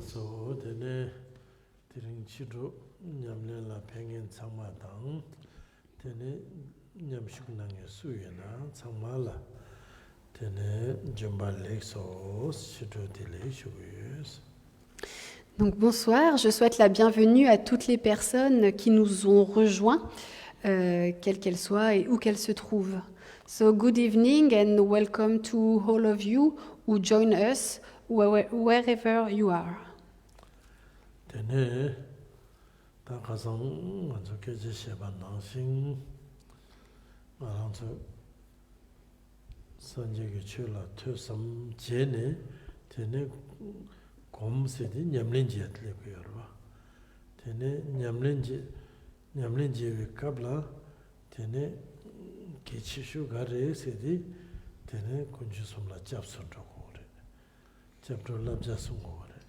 so tene tiring chido nyamle la pengen changma dang tene nyamshuk nangye suye na changma la tene jumba lek so chido dile shuguyus. Donc bonsoir, je souhaite la bienvenue à toutes les personnes qui nous ont rejoints, quelles qu'elles soient et où qu'elles se trouvent. So good evening and welcome to all of you who join us wherever you are. Tene ta khasang anzo keje sheba nangsing anzo sanje ge chula thusam jene tene komse di nyamlenji atle ko yorwa tene nyamlenji we kabla tene kechishu gare sedi tene kunju somla japsun ro gore japro labja sung gore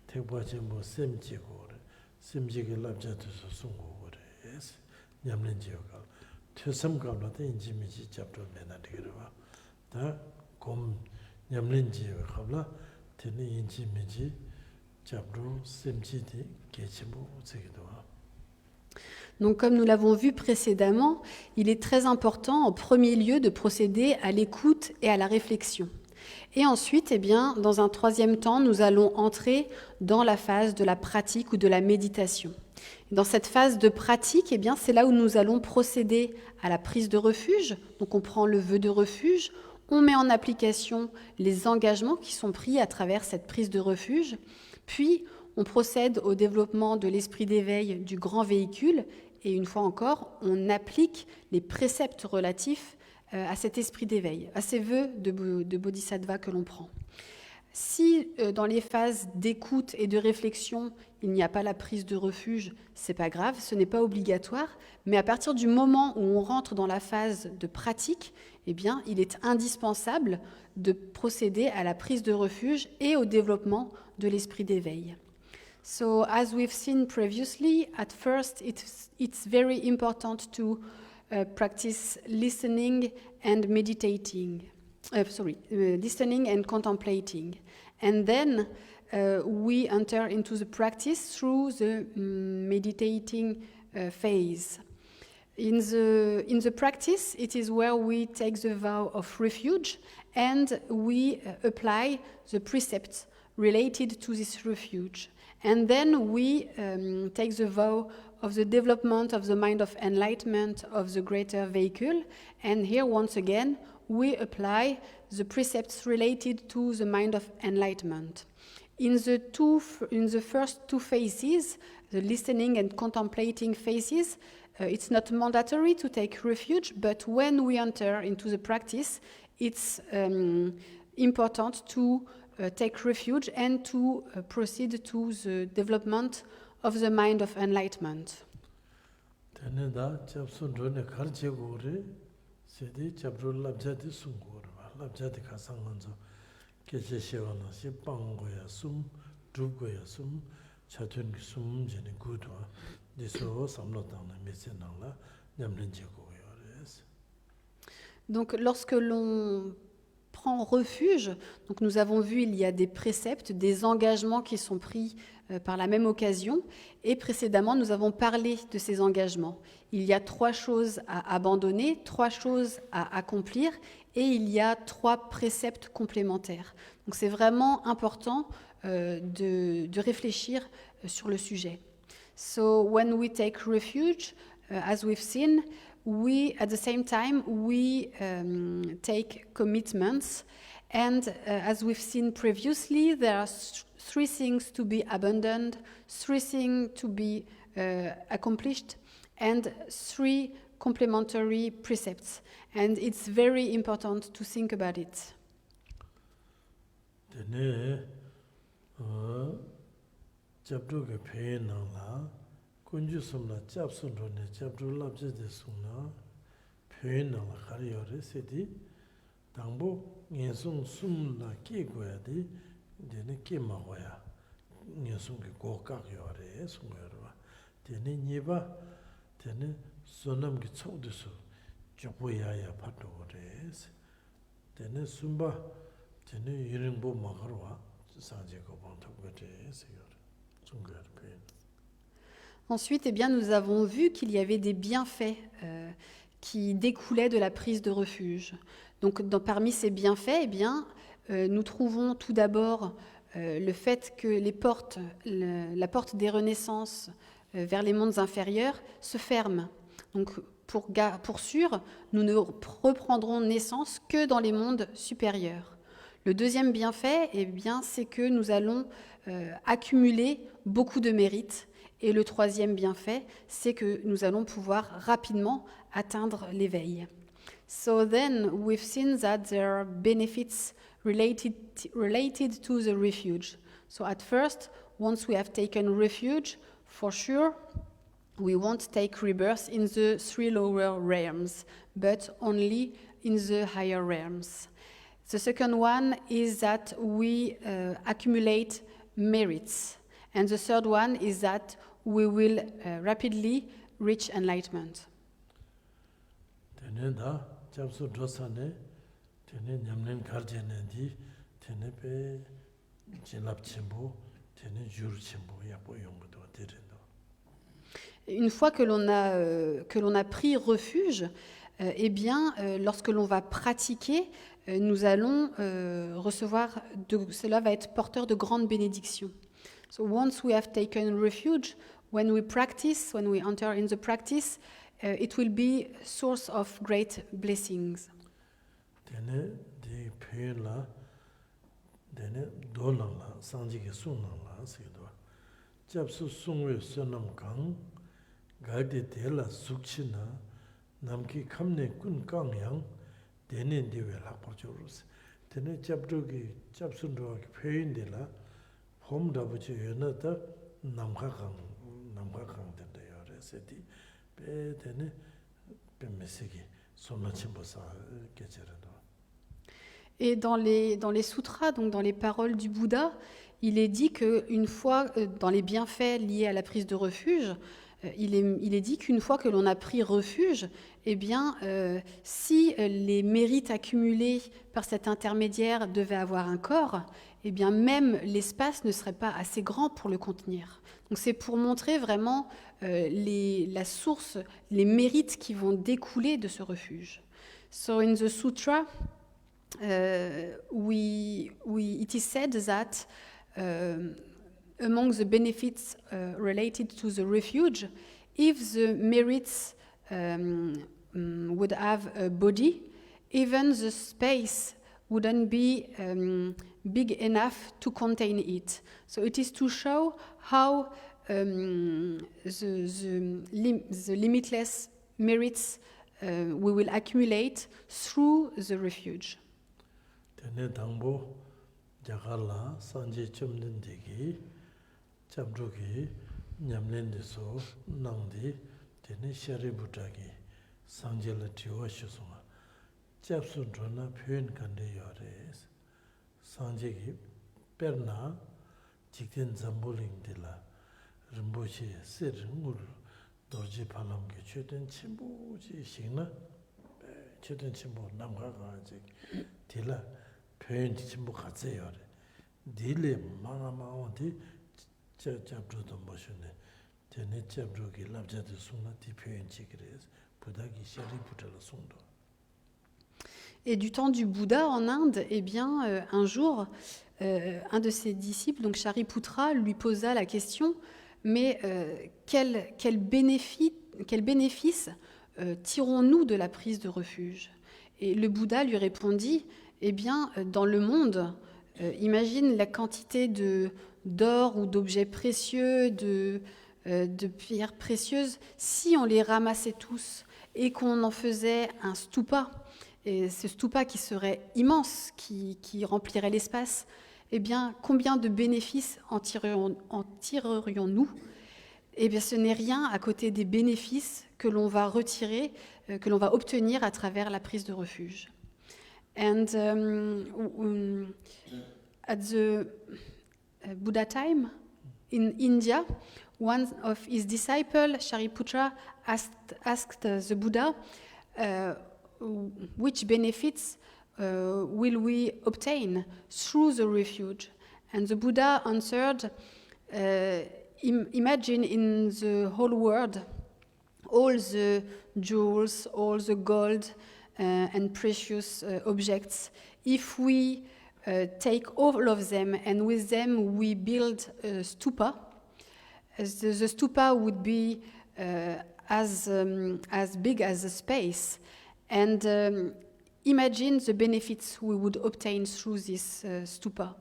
tekwa chenpo semji gore semji ge labja tu sung gore yes nyamlenji yo kal thusam kabla te inji miji japro mena digirwa ta kom nyamlenji yo kabla tene inji miji japro semji di kechenpo utsegidowa. Donc, comme nous l'avons vu précédemment, il est très important en premier lieu de procéder à l'écoute et à la réflexion. Et ensuite, dans un troisième temps, nous allons entrer dans la phase de la pratique ou de la méditation. Dans cette phase de pratique, c'est là où nous allons procéder à la prise de refuge. Donc, on prend le vœu de refuge, on met en application les engagements qui sont pris à travers cette prise de refuge, puis on procède au développement de l'esprit d'éveil du grand véhicule. Et une fois encore, on applique les préceptes relatifs à cet esprit d'éveil, à ces vœux de bodhisattva que l'on prend. Si dans les phases d'écoute et de réflexion, il n'y a pas la prise de refuge, c'est pas grave, ce n'est pas obligatoire, mais à partir du moment où on rentre dans la phase de pratique, il est indispensable de procéder à la prise de refuge et au développement de l'esprit d'éveil. So, as we've seen previously, at first it's very important to practice listening and meditating. Listening and contemplating. And then we enter into the practice through the meditating phase. In the practice, it is where we take the vow of refuge and we apply the precepts related to this refuge. And then we take the vow of the development of the mind of enlightenment of the greater vehicle. And here, once again, we apply the precepts related to the mind of enlightenment. In the first two phases, the listening and contemplating phases, it's not mandatory to take refuge, but when we enter into the practice, it's important to take refuge and to proceed to the development of the mind of enlightenment. Teneda chapsun rone kharche gore sedi chapro labjati sum gore labjati khasang anzo keche shevana si pango ya sum drugo ya sum chatun ki sum jeni gudwa diso samlo tangna mese nangla nyamlenje go yores. Donc lorsque l'on prend refuge, donc nous avons vu il y a des préceptes, des engagements qui sont pris par la même occasion et précédemment nous avons parlé de ces engagements. Il y a 3 choses à abandonner, 3 choses à accomplir et il y a 3 préceptes complémentaires. Donc c'est vraiment important de réfléchir sur le sujet. So when we take refuge, as we've seen, we, at the same time, we take commitments. And as we've seen previously, there are 3 things to be abandoned, 3 things to be accomplished, and 3 complementary precepts. And it's very important to think about it. Tene jabdu ge phe nangla kunju somla japsun rone jabdu labje de sungna phe nangla khari yore sedi dangbo ngesung sumla ki goya di dene ki ma goya ngesung ge gokak yore sung yorwa dene niba dene sonam ge chogdu su jobo ya phato gore dene sumba dene yiringbo magarwa sanje ko bon to gote seyor sungar pe. Ensuite, eh bien, nous avons vu qu'il y avait des bienfaits qui découlaient de la prise de refuge. Donc, parmi ces bienfaits, eh bien, nous trouvons tout d'abord le fait que la porte des renaissances vers les mondes inférieurs se ferme. Donc, pour sûr, nous ne reprendrons naissance que dans les mondes supérieurs. Le deuxième bienfait, eh bien, c'est que nous allons accumuler beaucoup de mérites. Et le troisième bienfait, c'est que nous allons pouvoir rapidement atteindre l'éveil. So then, we've seen that there are benefits related to the refuge. So at first, once we have taken refuge, for sure, we won't take rebirth in the 3 lower realms, but only in the higher realms. The second one is that we accumulate merits. And the third one is that we will rapidly reach enlightenment. Tene da japsu dosane tene nyamlen garjene di tene pe jinlap chimbo tene jur chimbo yapo yongdo derendo. Une fois que l'on a pris refuge, eh bien, lorsque l'on va pratiquer, nous allons recevoir, cela va être porteur de grandes bénédictions. So once we have taken refuge, when we enter in the practice, it will be a source of great blessings. Tene di pela dene dolala sanjige sunala sido. Japsu sungwe sonam kang gaide dela sukchina namki kamne kun kangyang dene diwe lakporchurus. Tene japdogi japsundogi peyindela 홈다부지 연어다 남가강 된다 요래서디 배되네 뱀메시기 손나침보사 계절도. Et dans les sutras, donc dans les paroles du Bouddha, il est dit qu'une fois, dans les bienfaits liés à la prise de refuge, il est dit qu'une fois que l'on a pris refuge, eh bien, si les mérites accumulés par cet intermédiaire devaient avoir un corps, eh bien, même l'espace ne serait pas assez grand pour le contenir. Donc, c'est pour montrer vraiment la source, les mérites qui vont découler de ce refuge. So, in the sutra, it is said that among the benefits related to the refuge, if the merits would have a body, even the space wouldn't be big enough to contain it. So it is to show how the limitless merits we will accumulate through the refuge. Tene 당보 자갈라 산지 쯤는데기 잡두기 냠렌데서 낭디 tene 샤리부타기 상젤라 디오시소마 잡순드나 표현 간데 요레스 상제기 페르나 직된 잠볼링딜라 림보시 세르물 도지 팔람게 최된 침보지 식나 최된 침보 남가가지 딜라 표현 침보 같아요. 딜레 마마마온디 잡주도 모션네 tene 잡주기 랍자도 숨나 디 표현 지그레스 부다기 샤리부타라 송도. Et du temps du Bouddha en Inde, eh bien, un jour, un de ses disciples, donc Shariputra, lui posa la question, mais quel bénéfice tirons-nous de la prise de refuge? Et le Bouddha lui répondit, eh bien, dans le monde, imagine la quantité d'or ou d'objets précieux, de pierres précieuses, si on les ramassait tous et qu'on en faisait un stupa, et ce stupa qui serait immense, qui remplirait l'espace, eh bien, combien de bénéfices en tirerions-nous? Eh bien, ce n'est rien à côté des bénéfices que l'on va retirer, que l'on va obtenir à travers la prise de refuge. And at the Buddha time in India, one of his disciples, Shariputra, asked the Buddha, which benefits will we obtain through the refuge? And the Buddha answered, imagine in the whole world all the jewels, all the gold and precious objects. If we take all of them and with them we build a stupa, the stupa would be as big as the space. And imagine the benefits we would obtain through this stupa.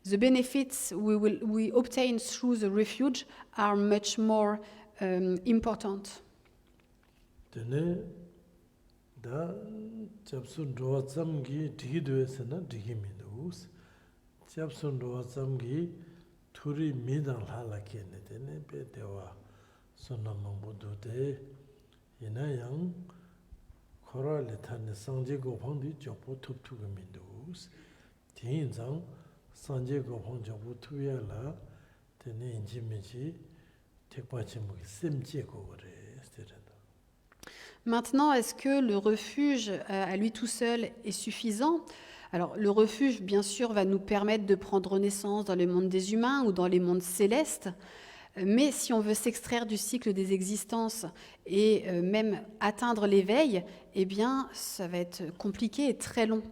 The benefits we obtain through the refuge are much more important. Tene da chapsun roa tsamgi digi duesena digi mindus. Chapsun roa tsamgi turi midang hala kene tene pe dewa sonna mambudu de ina yang khora le thane sangje gopang di jopo tup tuga mindus. Tin zang sangje gopang jopo tuya la tene inji meji tekpa chimugi semje kogore estere. Maintenant, est-ce que le refuge à lui tout seul est suffisant? Alors, le refuge, bien sûr, va nous permettre de prendre naissance dans le monde des humains ou dans les mondes célestes. Mais si on veut s'extraire du cycle des existences et même atteindre l'éveil, eh bien, ça va être compliqué et très long.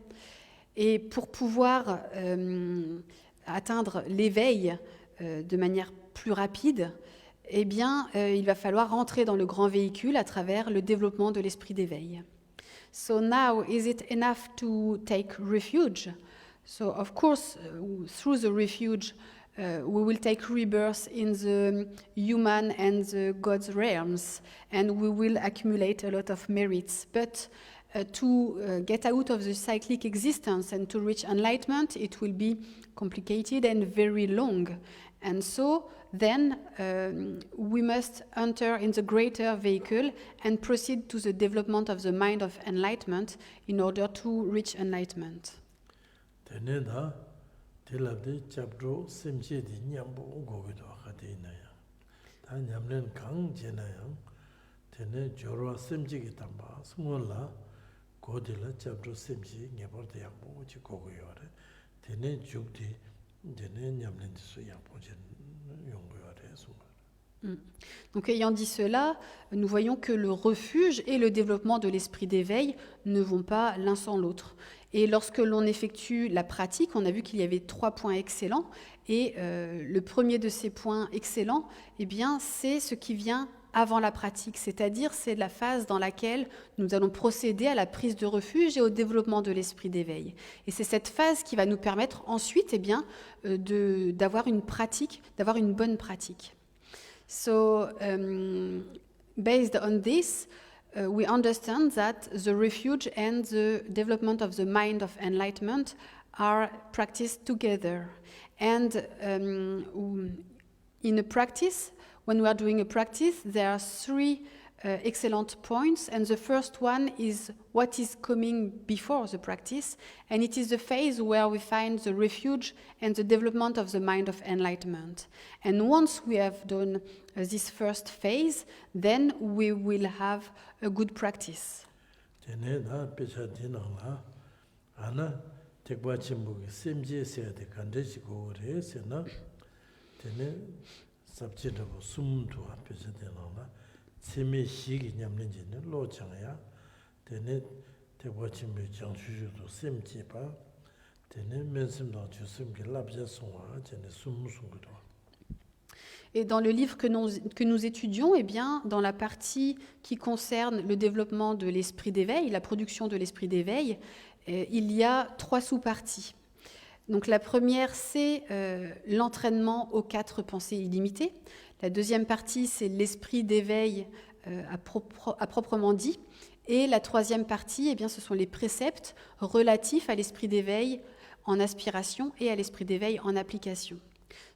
Et pour pouvoir atteindre l'éveil de manière plus rapide, eh bien, il va falloir rentrer dans le grand véhicule à travers le développement de l'esprit d'éveil. So now, is it enough to take refuge? So, of course, through the refuge, we will take rebirth in the human and the God's realms, and we will accumulate a lot of merits. But to get out of the cyclic existence and to reach enlightenment, it will be complicated and very long. And so then we must enter in the greater vehicle and proceed to the development of the mind of enlightenment in order to reach enlightenment. Teneda telabde chapro semche di nyambo gogido akadina ya. Ta nyamlen kang jena ya. Tene jorwa semche ki tamba smola godila chapro semche ngeborde yambo chi gogoyore. Tene jukdi tene nyamlen disu yambo jen yongoyore sunga. Donc, ayant dit cela, nous voyons que le refuge et le développement de l'esprit d'éveil ne vont pas l'un sans l'autre. Et lorsque l'on effectue la pratique, on a vu qu'il y avait 3 points excellents. Et le premier de ces points excellents, eh bien, c'est ce qui vient avant la pratique, c'est-à-dire c'est la phase dans laquelle nous allons procéder à la prise de refuge et au développement de l'esprit d'éveil. Et c'est cette phase qui va nous permettre ensuite, eh bien, d'avoir une pratique, d'avoir une bonne pratique. So, based on this, we understand that the refuge and the development of the mind of enlightenment are practiced together. And in a practice, when we are doing a practice, there are 3 excellent points. And the first one is what is coming before the practice. And it is the phase where we find the refuge and the development of the mind of enlightenment. And once we have done this first phase, then we will have a good practice. Et dans le livre que nous étudions, eh bien, dans la partie qui concerne le développement de l'esprit d'éveil, la production de l'esprit d'éveil, il y a 3 sous-parties. Donc la première, c'est l'entraînement aux 4 pensées illimitées. La deuxième partie, c'est l'esprit d'éveil à proprement dit. Et la troisième partie, eh bien, ce sont les préceptes relatifs à l'esprit d'éveil en aspiration et à l'esprit d'éveil en application.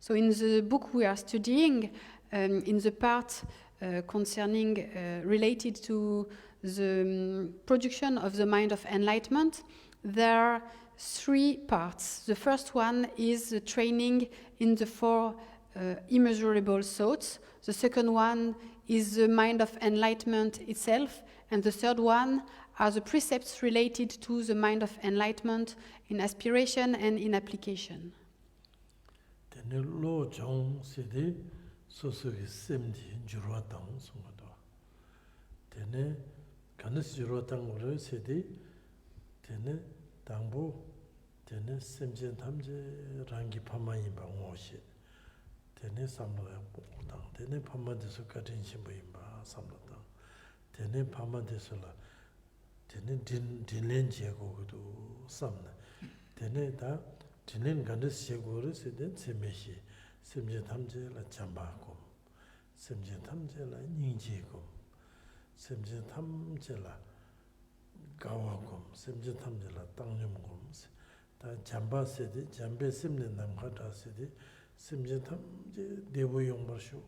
So in the book we are studying, in the part concerning related to the production of the mind of enlightenment, there are 3 parts. The first one is the training in the 4 immeasurable thoughts. The second one is the mind of enlightenment itself. And the third one are the precepts related to the mind of enlightenment in aspiration and in application. tene lo jong sidi sosogi semdi jurwa tang sungado. Tene kanis jurwa tang uro sidi tene tangbo tene semjen tamje rangi pama yinba ngoshi. Tene samlo ya tang, tene pama desu katin shimbo yinba samlo tang. Tene pama desu la tene dinlen jego kudu samna. Tene da dinlen kanis jego uro sidi semeshi. semje tamje la jamba gom, semje tamje la nyingji gom, semje tamje la gawa gom, semje tamje la tangyum gom. Da jamba sedi, jambe semne namgata sedi, semje tamje debu yongbar shu.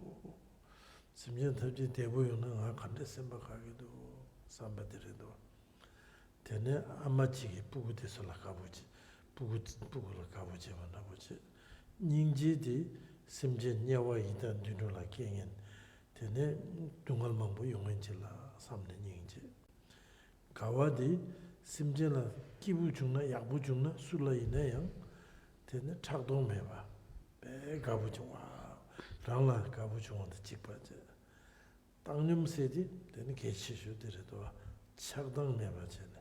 semje tamje debu yongna nga kante semba kagido, samba diredo. Tene amachigi bugu deso la kabuji, bugu la kabuji wanabuji. nyingji di semje nyawa idan dunu la kengen tene dungal mambu yongwenji la samne nyingji gawa di semje la kibu chungna yakbu chungna sula ina yang tene chakdong meba be gabu chungwa rangla gabu chungwa da chikpa je tangyum sedi tene kechi shu diredo chakdang meba jene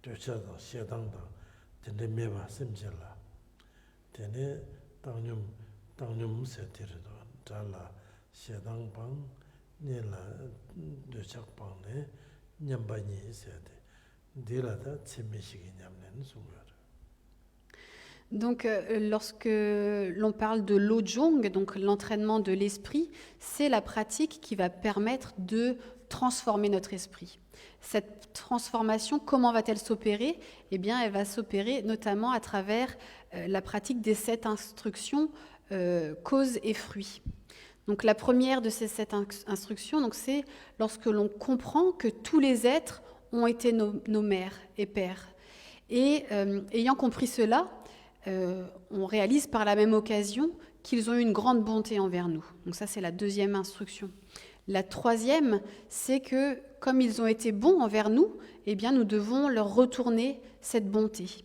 döchadang, shedangdang tene meba semje la tene 당념 세트르도 달라 세당방 내라 되착방네 냠바니 세트 데라다 체메시기 냠는 순간. Donc, lorsque l'on parle de l'ojong, donc l'entraînement de l'esprit, c'est la pratique qui va permettre de transformer notre esprit. Cette transformation, comment va-t-elle s'opérer? Eh bien, elle va s'opérer notamment à travers la pratique des 7 instructions cause et fruit. Donc, la première de ces 7 instructions, donc, c'est lorsque l'on comprend que tous les êtres ont été nos mères et pères. Et ayant compris cela, on réalise par la même occasion qu'ils ont eu une grande bonté envers nous. Donc ça, c'est la deuxième instruction. La troisième, c'est que comme ils ont été bons envers nous, eh bien, nous devons leur retourner cette bonté.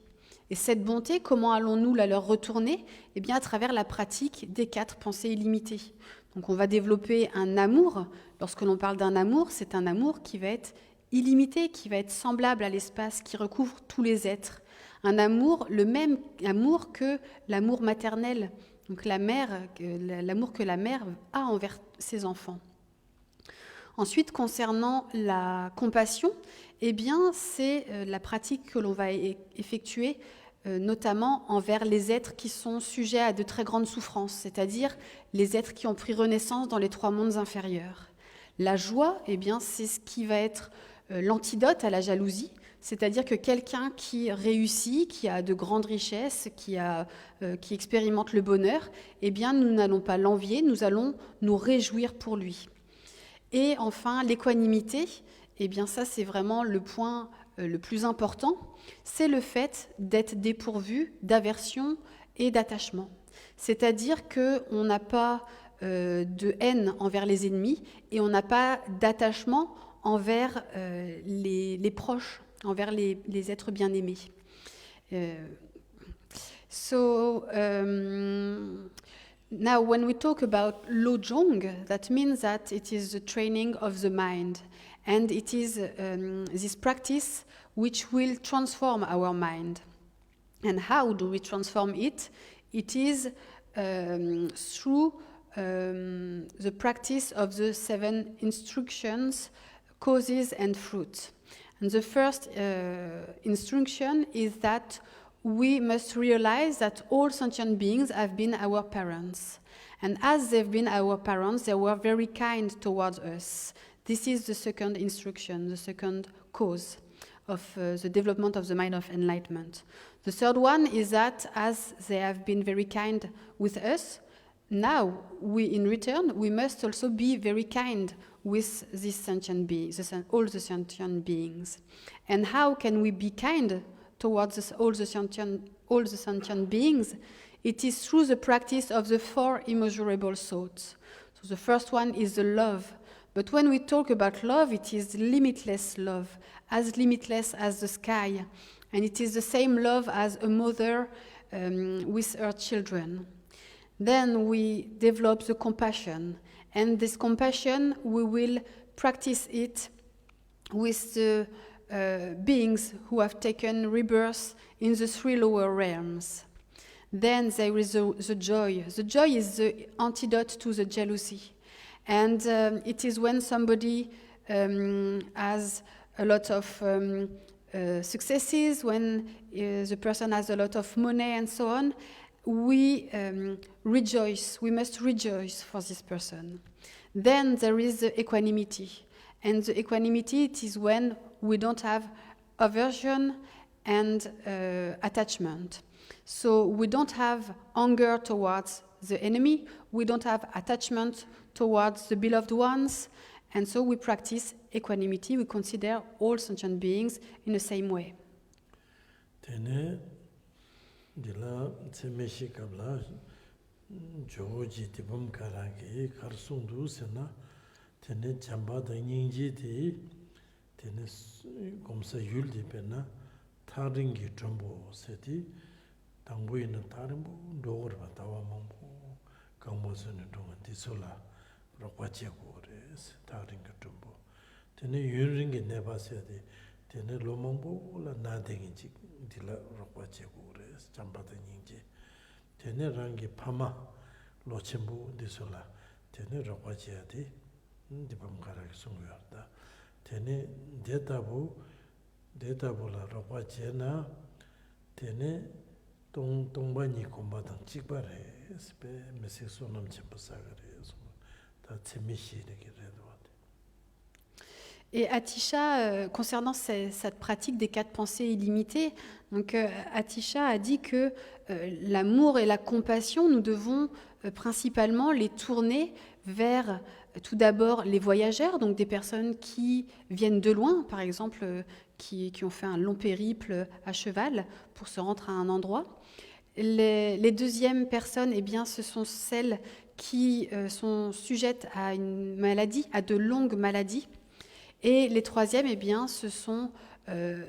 Et cette bonté, comment allons-nous la leur retourner? Eh bien, à travers la pratique des 4 pensées illimitées. Donc, on va développer un amour. Lorsque l'on parle d'un amour, c'est un amour qui va être illimité, qui va être semblable à l'espace, qui recouvre tous les êtres. Un amour, le même amour que l'amour maternel, donc l'amour que la mère a envers ses enfants. Ensuite, concernant la compassion, eh bien, c'est la pratique que l'on va effectuer notamment envers les êtres qui sont sujets à de très grandes souffrances, c'est-à-dire les êtres qui ont pris renaissance dans les 3 mondes inférieurs. La joie, eh bien, c'est ce qui va être l'antidote à la jalousie, c'est-à-dire que quelqu'un qui réussit, qui a de grandes richesses, qui expérimente le bonheur, eh bien, nous n'allons pas l'envier, nous allons nous réjouir pour lui. Et enfin, l'équanimité, eh bien, ça, c'est vraiment le point le plus important, c'est le fait d'être dépourvu d'aversion et d'attachement. C'est-à-dire qu'on n'a pas de haine envers les ennemis et on n'a pas d'attachement envers les proches, envers les êtres bien-aimés. Now, when we talk about Lojong, that means that it is the training of the mind, and it is this practice which will transform our mind. And how do we transform it? It is through the practice of the 7 instructions, causes and fruits. And the first instruction is that we must realize that all sentient beings have been our parents. And as they've been our parents, they were very kind towards us. This is the second instruction, the second cause of the development of the mind of enlightenment. The third one is that as they have been very kind with us, now we, in return, we must also be very kind with these sentient beings, all the sentient beings. And how can we be kind towards all the sentient beings? It is through the practice of the 4 immeasurable thoughts. So the first one is the love. But when we talk about love, it is limitless love, as limitless as the sky. And it is the same love as a mother with her children. Then we develop the compassion. And this compassion, we will practice it with the beings who have taken rebirth in the 3 lower realms. Then there is the joy. The joy is the antidote to the jealousy. And it is when somebody has a lot of successes, when the person has a lot of money and so on, we rejoice. We must rejoice for this person. Then there is the equanimity. And the equanimity, it is when we don't have aversion and attachment. So we don't have anger towards the enemy, we don't have attachment towards the beloved ones, and so we practice equanimity. We consider all sentient beings in the same way. Tene dila tsemeshi kabla joji tibum karagi karsundu sena tene chamba da nyingji di tene gomsa yuldi pena taringi jombo seti 당부에는 다른 로그를 받아와 먹고 강모선을 동안 디솔라 로과제고레스 다른 것좀 뭐 되네 유rin 게 내봤어야 돼 되네 로망보라 나댕이지 딜라 로과제고레스 잠바던 인지 되네 랑기 파마 로침부 디솔라 되네 로과제야 돼 디밤가라기 송요다 되네 데이터보라 로과제나 되네 동반이 공부하던 찍바래 스페 메시소 넘침부사가래 다 재미시르게 그래도. Et Atisha, concernant cette pratique des 4 pensées illimitées, donc Atisha a dit que l'amour et la compassion, nous devons principalement les tourner vers tout d'abord les voyageurs, donc des personnes qui viennent de loin, par exemple, qui ont fait un long périple à cheval pour se rendre à un endroit. Les deuxièmes personnes, eh bien, ce sont celles qui sont sujettes à une maladie, à de longues maladies. Et les troisièmes, eh bien, ce sont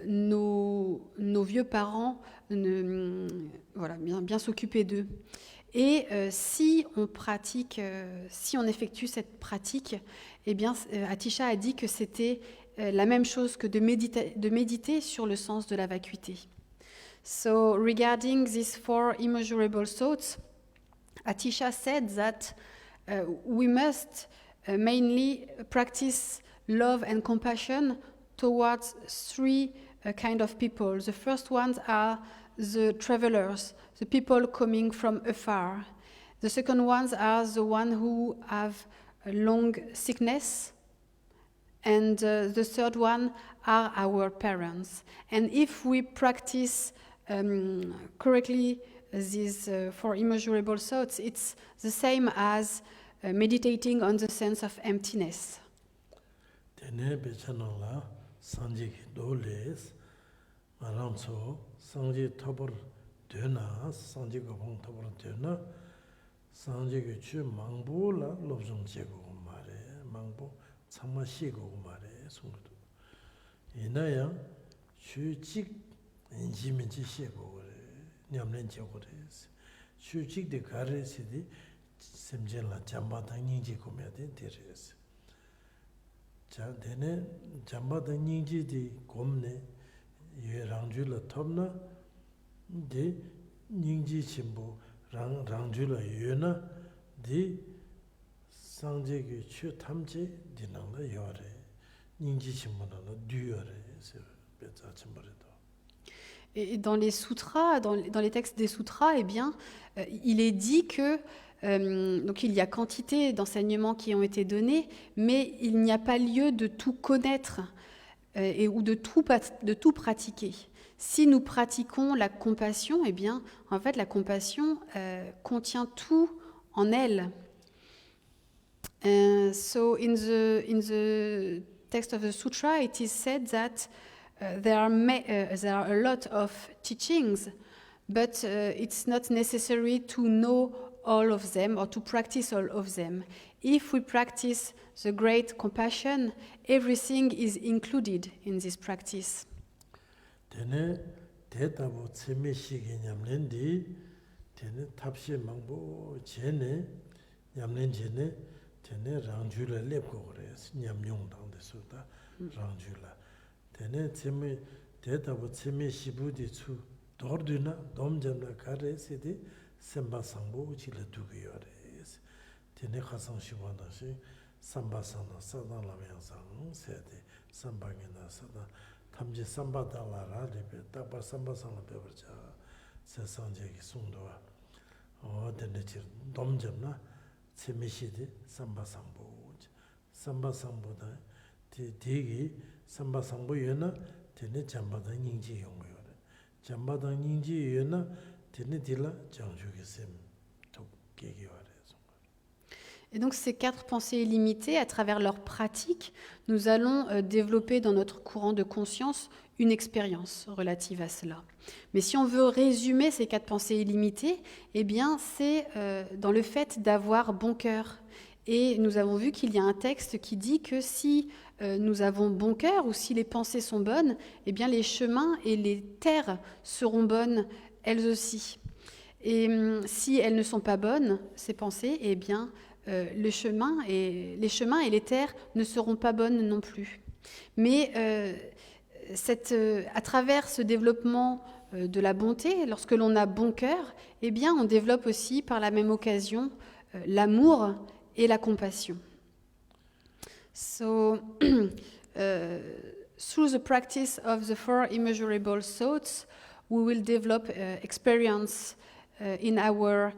nos vieux parents, voilà, bien s'occuper d'eux. Et si on effectue cette pratique, eh bien, Atisha a dit que c'était la même chose que de méditer sur le sens de la vacuité. So, regarding these 4 immeasurable thoughts, Atisha said that we must mainly practice love and compassion towards 3 kind of people. The first ones are the travelers, the people coming from afar. The second ones are the ones who have a long sickness. And the third one are our parents. And if we practice correctly these 4 immeasurable thoughts, it's the same as meditating on the sense of emptiness. Tene bechanala sanji doles maramso sanji tabor dena sanji gobong tabor dena sanji gechu mangbo la lobjong jego mare mangbo 참마 시고 말에 송도 이나야 휴직 인지민지 시고 그래 냠낸 지고래 휴직데 가르시디 셈젤라 잠바당인지 고메데 데레스 자 되네 잠바당인지디 곰네 예랑줄라 톱나 데 닝지 침보 랑줄라 예나 디 상제기 추 탐지 디나가 요래 닝지 침보나라 듀요래 베자 침보레도. Et dans les sutras, dans les textes des sutras, eh bien, il est dit que donc il y a quantité d'enseignements qui ont été donnés, mais il n'y a pas lieu de tout connaître ou de tout pratiquer. Si nous pratiquons la compassion, eh bien, en fait, la compassion contient tout en elle. So in the text of the sutra, it is said that there are a lot of teachings, but it's not necessary to know all of them or to practice all of them. If we practice the great compassion, everything is included in this practice. Tene 대답을 세미시게 냠는디 tene tabshe mangbo jene nyamlen jene tene rangjula lepko kores nyamnyong dangde suda rangjula tene tseme tetabu tseme shibudi tsu dorduna domjamna kare sidi semba sangbo uchila dugiyo res tene khasang shibwandashi samba sangna sadang lamyang sang sedi samba ngina sadang tamji samba danglara libe takbar samba sangla bebarja se sangje ki sungdowa dende chir domjamna tseme shidi samba sangbo samba sangbo da digi samba sangbo yona tene jambada nyingji yongo yore jambada nyingji yona tene dila jangjuki sem tok kegi yore. Et donc ces 4 pensées illimitées, à travers leur pratique, nous allons développer dans notre courant de conscience une expérience relative à cela. Mais si on veut résumer ces 4 pensées illimitées, eh bien c'est dans le fait d'avoir bon cœur. Et nous avons vu qu'il y a un texte qui dit que si nous avons bon cœur ou si les pensées sont bonnes, eh bien les chemins et les terres seront bonnes elles aussi. Et si elles ne sont pas bonnes, ces pensées, eh bien les chemins et les terres ne seront pas bonnes non plus. Mais à travers ce développement de la bonté, lorsque l'on a bon cœur, eh bien on développe aussi par la même occasion l'amour et la compassion. So, through the practice of the 4 immeasurable thoughts, we will develop experience in our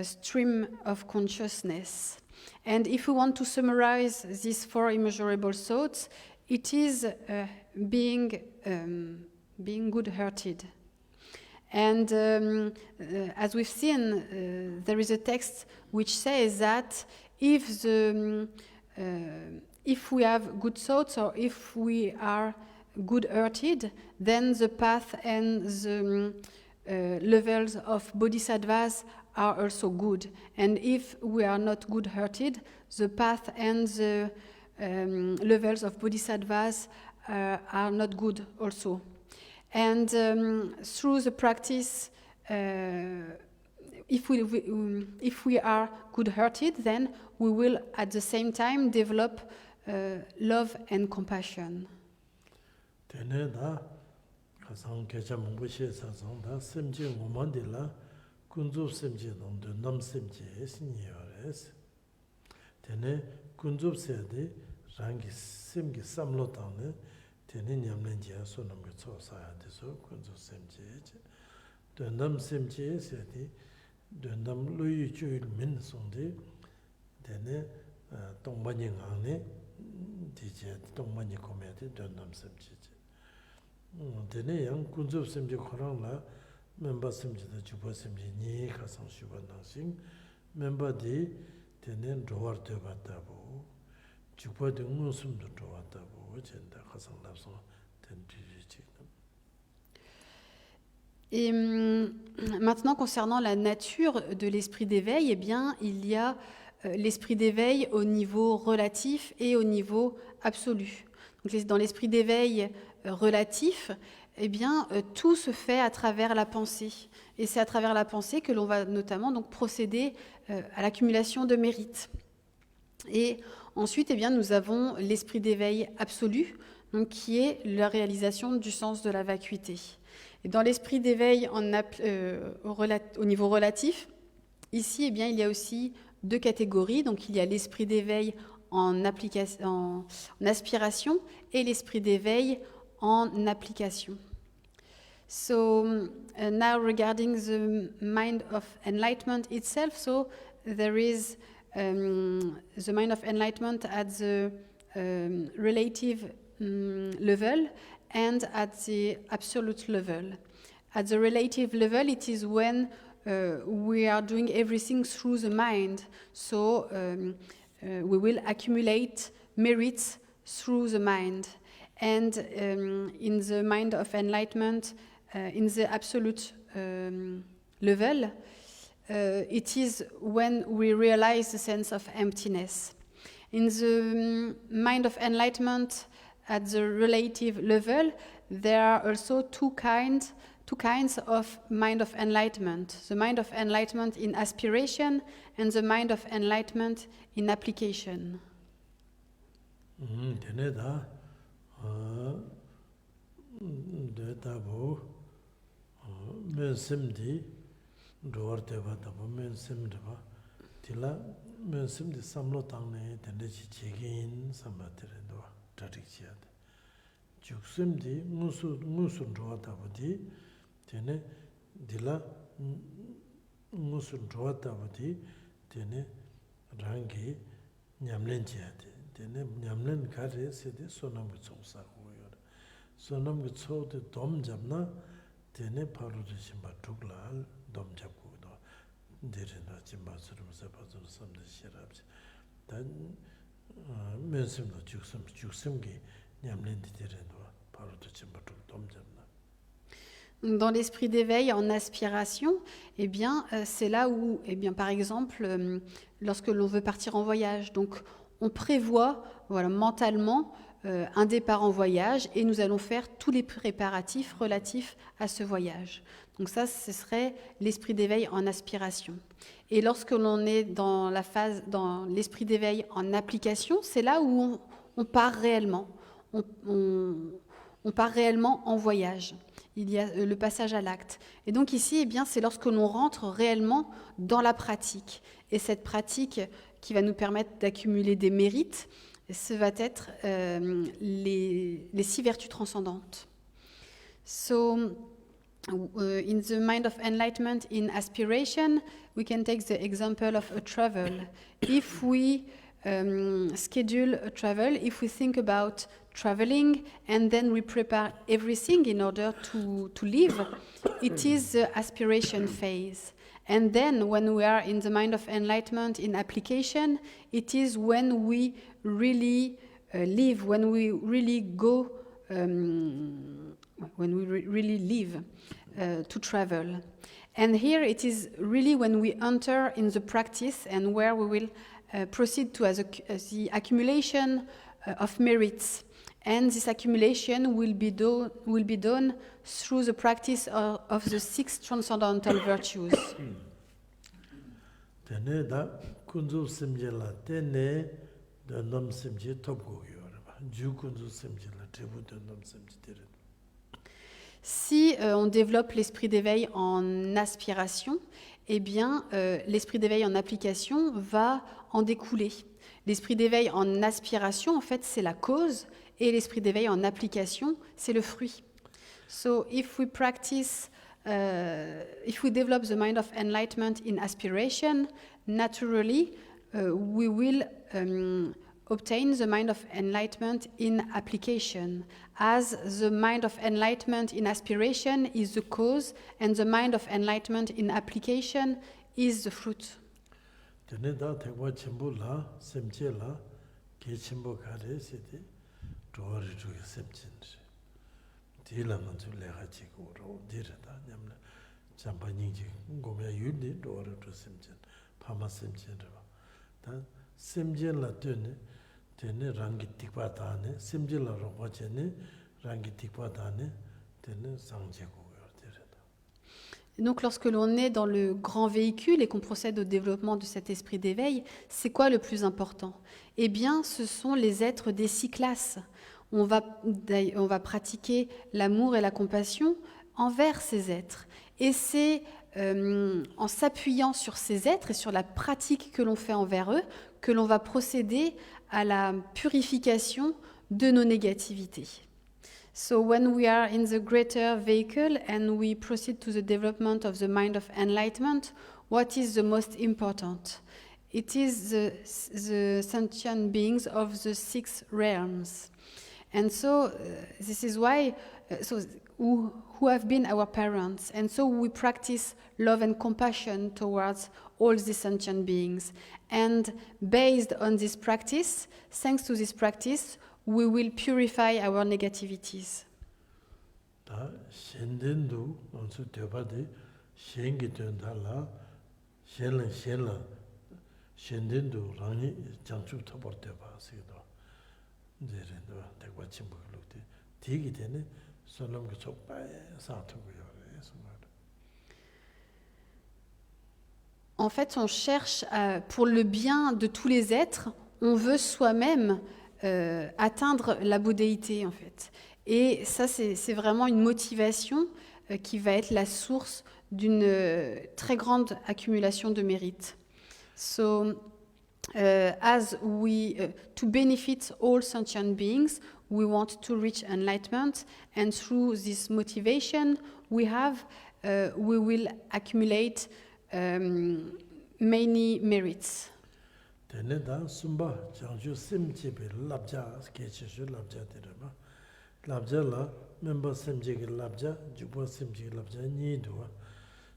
stream of consciousness. And if we want to summarize these 4 immeasurable thoughts, it is being good-hearted. And as we've seen, there is a text which says that if we have good thoughts or if we are good-hearted, then the path and the levels of bodhisattvas are also good. And if we are not good-hearted, the path and the levels of bodhisattvas are not good also. And through the practice, if we are good-hearted, then we will at the same time develop love and compassion. 가상 계좌 문부시에 사상다 semje ngomandila kunzu semje nomdo nam semje siniyores tene kunzu sede rangi semge samlo tane tene nyamlenje sonam ge tsosaya deso kunzu semje de nam semje sede de nam luyu chul min sonde tene tongmani ngane dije tongmani komete de nam semje dene yang kunzu semje khorang la member semje da jubo semje ni khasang shuban nangsing member di dene dowar de batabo jubo de ngusum de dowar tabo jenda khasang lapso den ji. Et maintenant concernant la nature de l'esprit d'éveil, eh bien il y a l'esprit d'éveil au niveau relatif et au niveau absolu. Donc, dans l'esprit d'éveil relatif, eh bien, tout se fait à travers la pensée. Et c'est à travers la pensée que l'on va notamment donc, procéder à l'accumulation de mérites. Et ensuite, eh bien, nous avons l'esprit d'éveil absolu, donc, qui est la réalisation du sens de la vacuité. Et dans l'esprit d'éveil au niveau relatif, ici, eh bien, il y a aussi 2 catégories. Donc, il y a l'esprit d'éveil en aspiration et l'esprit d'éveil en application. So now regarding the mind of enlightenment itself, so there is the mind of enlightenment at the relative level and at the absolute level. At the relative level, it is when we are doing everything through the mind. So we will accumulate merits through the mind. And in the mind of enlightenment, in the absolute level, it is when we realize the sense of emptiness. In the mind of enlightenment, at the relative level, there are also two two kinds of mind of enlightenment: the mind of enlightenment in aspiration and the mind of enlightenment in application. 되네 다 데이터보 면심디 로어데바다 면심드바 딜라 면심디 삼로당네 된데지 제긴 삼바들도 다릭지야데 죽심디 무슨 로어다보디 되네 딜라 무슨 로어다보디 되네 랑기 냠렌지야데 되네 냠렌 가르 세데 소나무 총사고요 소나무 초데 돔 잡나 되네 바로지 심바 두글알 돔 잡고도 데르나 짐바스르면서 바즈르 섬데 시랍지 단 면심도 죽심기 냠렌디 데르도 바로도 짐바 돔 잡나. Dans l'esprit d'éveil en aspiration, eh bien, c'est là où, eh bien, par exemple, lorsque l'on veut partir en voyage, donc on prévoit, voilà, mentalement un départ en voyage et nous allons faire tous les préparatifs relatifs à ce voyage. Donc ça, ce serait l'esprit d'éveil en aspiration. Et lorsque l'on est dans l'esprit d'éveil en application, c'est là où on part réellement. On part réellement en voyage. Il y a le passage à l'acte. Et donc ici, eh bien, c'est lorsque l'on rentre réellement dans la pratique. Et cette pratique qui va nous permettre d'accumuler des mérites, ce va être les 6 vertus transcendantes. So, in the mind of enlightenment in aspiration, we can take the example of a travel. If we schedule a travel, if we think about traveling and then we prepare everything in order to live, it is the aspiration phase. And then when we are in the mind of enlightenment in application, it is when we really live, when we really go, when we really live to travel. And here it is really when we enter in the practice and where we will proceed to the accumulation of merits. And this accumulation will be done through the practice of the 6 transcendental virtues. Tene da kunzu simje la tene de nom simje top go yorba. Ju kunzu simje la tebu de nom simje tere. Si on développe l'esprit d'éveil en aspiration, eh bien, l'esprit d'éveil en application va en découler. L'esprit d'éveil en aspiration, en fait, c'est la cause, et l'esprit d'éveil en application, c'est le fruit. So, if we practice, if we develop the mind of enlightenment in aspiration, naturally, we will obtain the mind of enlightenment in application, as the mind of enlightenment in aspiration is the cause, and the mind of enlightenment in application is the fruit. Tene da tekwa chimbo la, semche la, ke chimbo kare sete, dori dori semchenri. Dila manzu leha chigo ro, dira da nyamla, chamba nyingji, ngomya yuli dori dori semchen, pama semchenri ba. Da semchen la tene rangi tikpa dane, semchen la rongwa chene, rangi tikpa dane, tene sangche go yor dira da. Donc, lorsque l'on est dans le grand véhicule et qu'on procède au développement de cet esprit d'éveil, c'est quoi le plus important? Eh bien, ce sont les êtres des 6 classes. On va pratiquer l'amour et la compassion envers ces êtres. Et c'est en s'appuyant sur ces êtres et sur la pratique que l'on fait envers eux que l'on va procéder à la purification de nos négativités. So when we are in the greater vehicle and we proceed to the development of the mind of enlightenment, what is the most important? It is the sentient beings of the 6 realms. And so this is why, who have been our parents. And so we practice love and compassion towards all the sentient beings. And based on this practice, thanks to this practice, we will purify our negativities. 다 신den도 onsu 되바데 신기 된달라 신라 신den도 라니 장축 터버 되바 세도 이제도 대과 침복을때 되게 되네 손놈 그 족바에 사토고요 En fait, on cherche pour le bien de tous les êtres, on veut soi-même atteindre la bouddhéité, en fait. Et ça, c'est vraiment une motivation qui va être la source d'une très grande accumulation de mérites. So, to benefit all sentient beings, we want to reach enlightenment, and through this motivation we will accumulate many merits. Teneda sumba jangju simjibe labja sketchu labja dereba. Labja la member simjige labja jubo simjige labja ni do.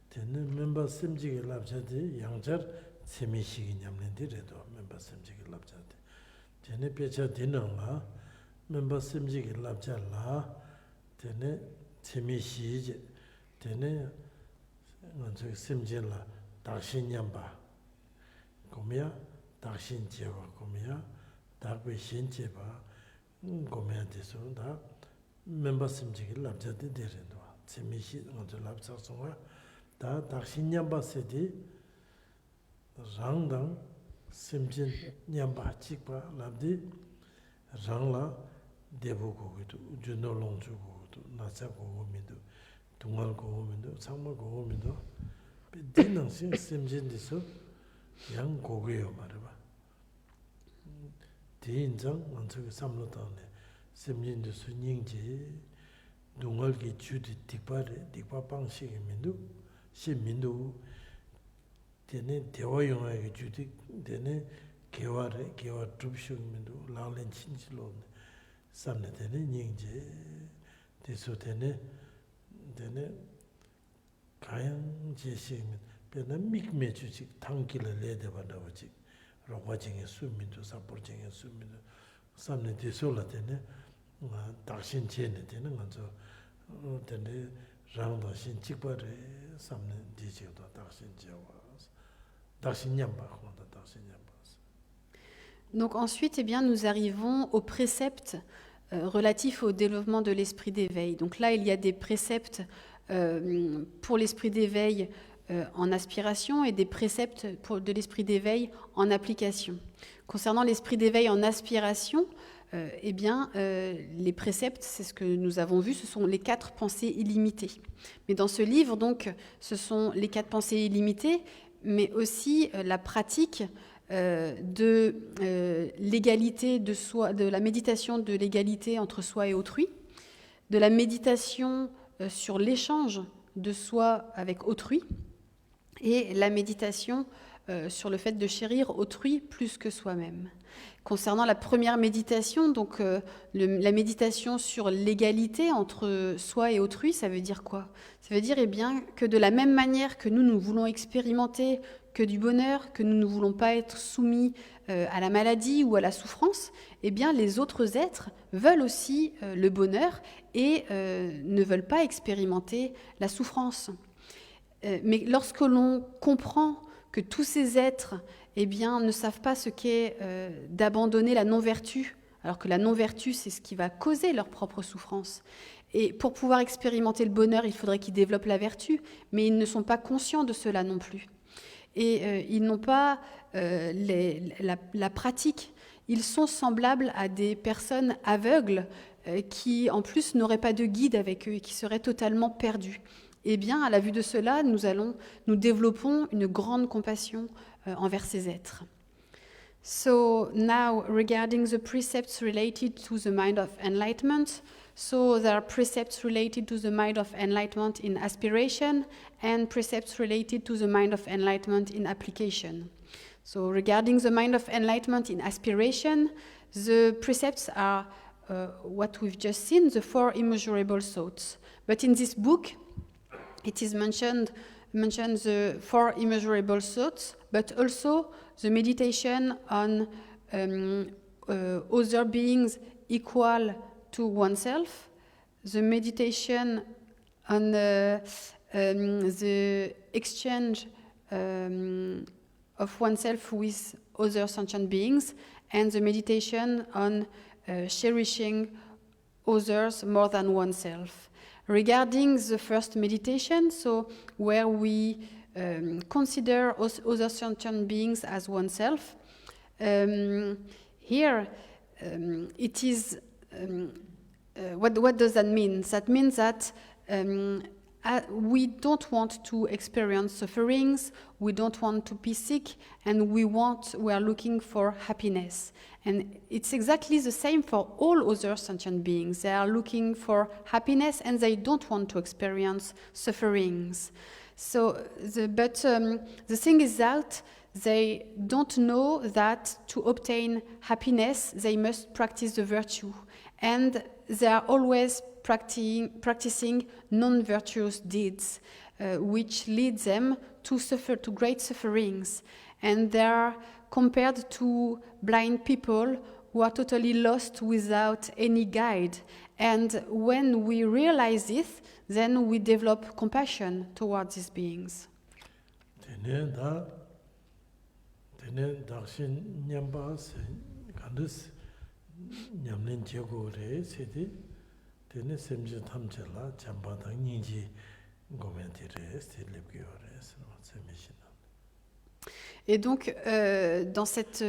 Tene member simjige labja de yangjar semishigi nyamlendi redo member simjige labja de. Tene pecha dinangla member simjige labja la tene semishige tene nganjo simjela dakshin nyamba. Komia dakshin jeba komia dakwe shin jeba komia deso da member simjige labja de derendo. Semishi nganjo labja songa da dakshin nyamba sedi rangdang simjin nyamba chikpa labdi rangla debu gogido juno longju gogido nasa gogomido tungal gogomido sangma gogomido dinang simjin diso yang gogoyo maraba di inzang nganso samlo tangne simjin diso nyingji dungal ki judi dikpa pangshigi mindu shi mindu tene dewa yunga ki judi tene gewa drupshug mindu langlen chinchilo samne tene nyingji diso tene kayang je shig mindu pena mikme chu chik tangkila le deba dawa chik rokwa chinge su mindu sapur chinge su mindu samne diso la tene dakshin che ne tene nganzo tene rangda shin chikpa re samne di chigdo dakshin che wa dakshin nyamba khonda dakshin nyamba. Donc ensuite, eh bien, nous arrivons aux préceptes relatifs au développement de l'esprit d'éveil. Donc là, il y a des préceptes pour l'esprit d'éveil en aspiration et des préceptes de l'esprit d'éveil en application. Concernant l'esprit d'éveil en aspiration, eh bien, les préceptes, c'est ce que nous avons vu, ce sont les 4 pensées illimitées. Mais dans ce livre, donc, ce sont les 4 pensées illimitées, mais aussi la pratique de l'égalité de soi, de la méditation de l'égalité entre soi et autrui, de la méditation sur l'échange de soi avec autrui, et la méditation sur le fait de chérir autrui plus que soi-même. Concernant la première méditation, donc la méditation sur l'égalité entre soi et autrui, ça veut dire quoi? Ça veut dire eh bien, que de la même manière que nous voulons expérimenter que du bonheur, que nous ne voulons pas être soumis à la maladie ou à la souffrance, eh bien, les autres êtres veulent aussi le bonheur et ne veulent pas expérimenter la souffrance. Mais lorsque l'on comprend que tous ces êtres eh bien, ne savent pas ce qu'est d'abandonner la non-vertu, alors que la non-vertu, c'est ce qui va causer leur propre souffrance. Et pour pouvoir expérimenter le bonheur, il faudrait qu'ils développent la vertu, mais ils ne sont pas conscients de cela non plus. Et ils n'ont pas la pratique. Ils sont semblables à des personnes aveugles qui, en plus, n'auraient pas de guide avec eux et qui seraient totalement perdus. Eh bien, à la vue de cela, nous développons une grande compassion envers ces êtres. So now, regarding the precepts related to the mind of enlightenment, so there are precepts related to the mind of enlightenment in aspiration and precepts related to the mind of enlightenment in application. So regarding the mind of enlightenment in aspiration, the precepts are what we've just seen, the 4 immeasurable thoughts. But in this book, it is mentioned the 4 immeasurable thoughts, but also the meditation on other beings equal to oneself, the meditation on the exchange of oneself with other sentient beings, and the meditation on cherishing others more than oneself. Regarding the first meditation, so where we consider other sentient beings as oneself, here it is, what does that mean? That means that we don't want to experience sufferings, we don't want to be sick, and we are looking for happiness. And it's exactly the same for all other sentient beings. They are looking for happiness and they don't want to experience sufferings. So, the thing is that they don't know that to obtain happiness, they must practice the virtue. And they are always practicing non-virtuous deeds, which lead them to great sufferings. And they are compared to blind people who are totally lost without any guide. And when we realize this, then we develop compassion towards these beings. Et donc, dans cette...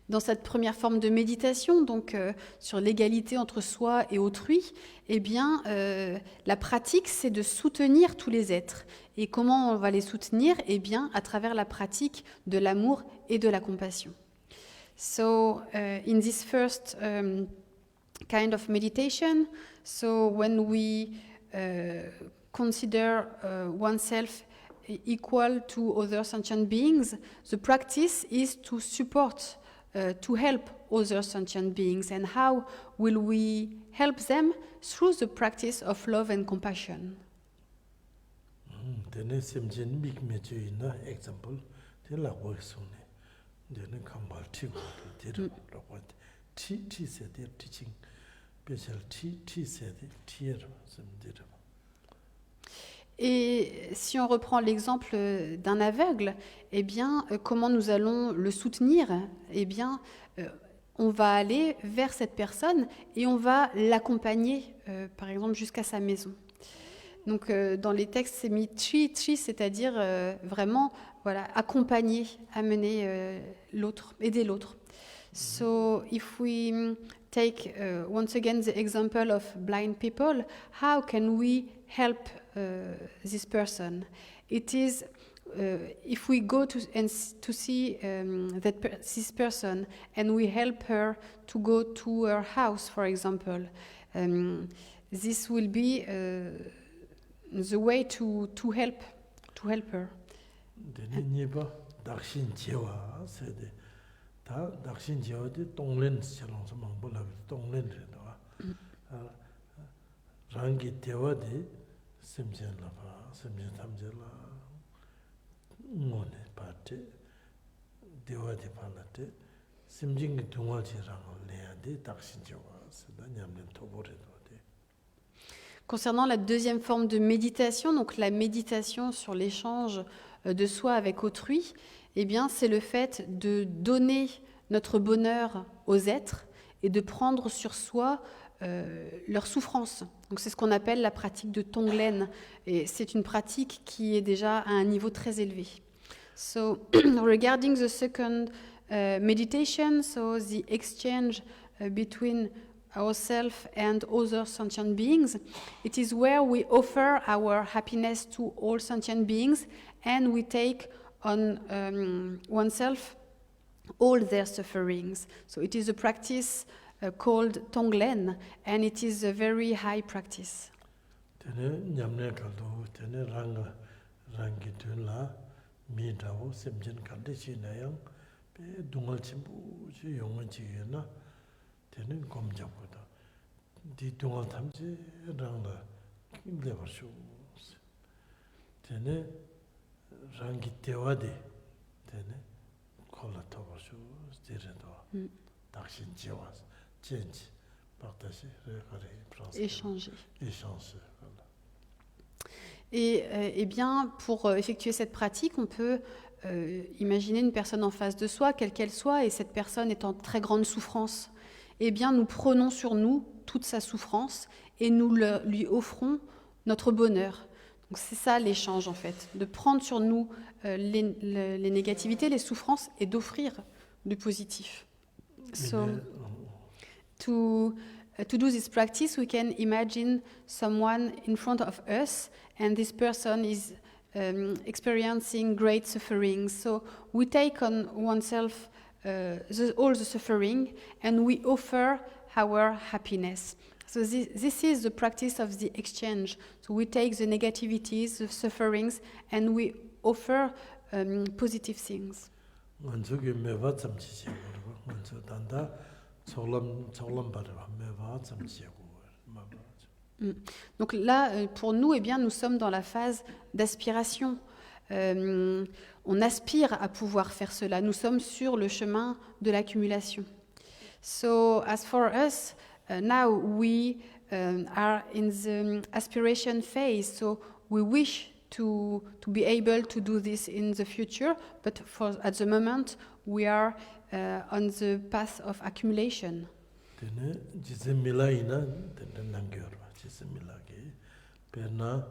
Dans cette première forme de méditation, donc sur l'égalité entre soi et autrui, eh bien, la pratique, c'est de soutenir tous les êtres. Et comment on va les soutenir? Eh bien, à travers la pratique de l'amour et de la compassion. So, in this first kind of meditation, so when we consider oneself equal to other sentient beings, the practice is to support, to help other sentient beings. And how will we help them? Through the practice of love and compassion. Et si on reprend l'exemple d'un aveugle, eh bien, comment nous allons le soutenir? Eh bien, on va aller vers cette personne et on va l'accompagner, par exemple, jusqu'à sa maison. Donc, dans les textes, c'est mis chi, c'est-à-dire vraiment, voilà, accompagner, amener l'autre, aider l'autre. So, if we take once again the example of blind people, how can we help this person? It is if we go to see this person and we help her to go to her house, for example, this will be the way to help her. Concernant la deuxième forme de méditation, donc la méditation sur l'échange de soi avec autrui, eh bien, c'est le fait de donner notre bonheur aux êtres et de prendre sur soi leur souffrance. Donc, c'est ce qu'on appelle la pratique de Tonglen. Et c'est une pratique qui est déjà à un niveau très élevé. So, regarding the second meditation, so the exchange between ourselves and other sentient beings, it is where we offer our happiness to all sentient beings and we take on oneself all their sufferings. So it is a practice called Tonglen, and it is a very high practice. Échanger. Et bien, pour effectuer cette pratique, on peut imaginez une personne en face de soi, quelle qu'elle soit, et cette personne est en très grande souffrance. Eh bien, nous prenons sur nous toute sa souffrance et nous lui offrons notre bonheur. Donc c'est ça l'échange en fait, de prendre sur nous les négativités, les souffrances et d'offrir du positif. So, to do this practice, we can imagine someone in front of us, and this person is experiencing great suffering. So we take on oneself all the suffering, and we offer our happiness. So this is the practice of the exchange. So we take the negativities, the sufferings, and we offer positive things. 원적이 매바 잠치시고 원적 단다 sorlam barwa 매바 잠치고 Donc là, pour nous, eh bien, nous sommes dans la phase d'aspiration. On aspire à pouvoir faire cela. Nous sommes sur le chemin de l'accumulation. So, as for us, now we are in the aspiration phase. So we wish to be able to do this in the future, but at the moment, we are on the path of accumulation. 되네 지zemmilaina 되는 남겨봐 지zem밀하게 베나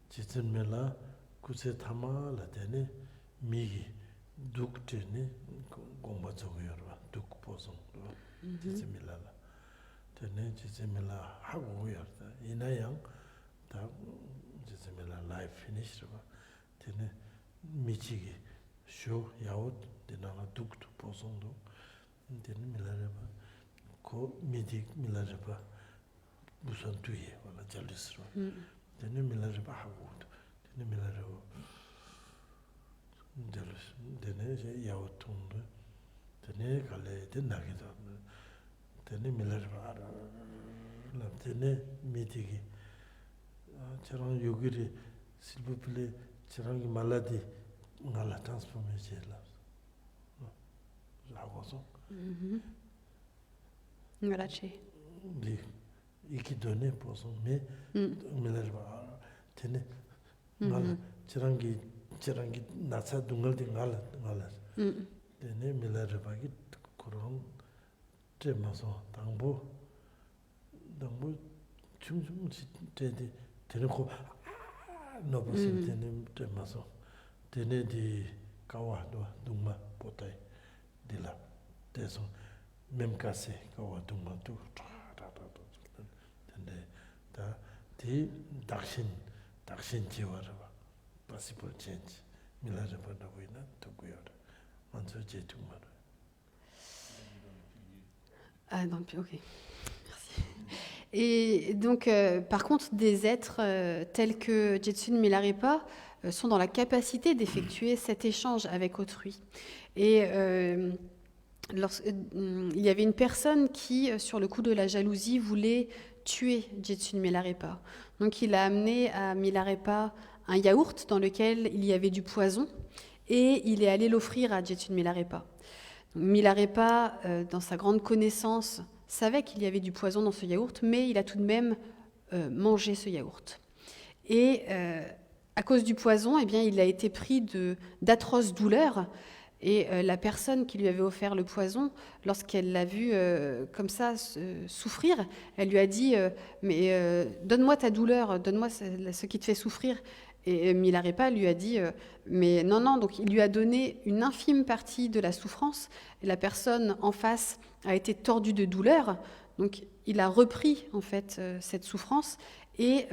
지zem밀라 구세 타마라 되네 미기 독되네 공부적이어봐 독보성 지zem밀라 되네 지zem밀라 하고 여다 이나양 다 지zem밀라 라이프 피니시르바 되네 미치기 쇼 야웃 되나가 독도 보성도 되네 밀라르바 ko midik milaraba busan tuye wala jalisro dene milaraba hawud dene milaraba jalis dene yawtundu dene kale den nagido dene milaraba la dene midigi charan yogiri silbupile charan maladi ngala transformation la gozo Grazie. Iki donné pour son mais mélange ba tene mal chirangi natsa dungal de ngala tene mélange ba ki koron te maso dangbo chung tene tene ko no possible tene te maso tene di kawa do dungma potai de la teso même cassé kawa dungma tu 다 디 닥신 지워라 possible change 밀라져 버다고 있나 듣고요 먼저 제투 말 Ah non, ok. Merci. Et donc, par contre, des êtres tels que Jetsun Milarepa sont dans la capacité d'effectuer cet échange avec autrui. Et il y avait une personne qui, sur le coup de la jalousie, voulait tuer Jetsun Milarepa. Donc il a amené à Milarepa un yaourt dans lequel il y avait du poison et il est allé l'offrir à Jetsun Milarepa. Donc, Milarepa, dans sa grande connaissance, savait qu'il y avait du poison dans ce yaourt, mais il a tout de même mangé ce yaourt. Et à cause du poison, eh bien, il a été pris d'atroces douleurs. Et la personne qui lui avait offert le poison, lorsqu'elle l'a vu comme ça souffrir, elle lui a dit mais donne-moi ta douleur, donne-moi ce qui te fait souffrir. Et Milarepa lui a dit mais non. Donc il lui a donné une infime partie de la souffrance. Et la personne en face a été tordue de douleur. Donc il a repris en fait cette souffrance et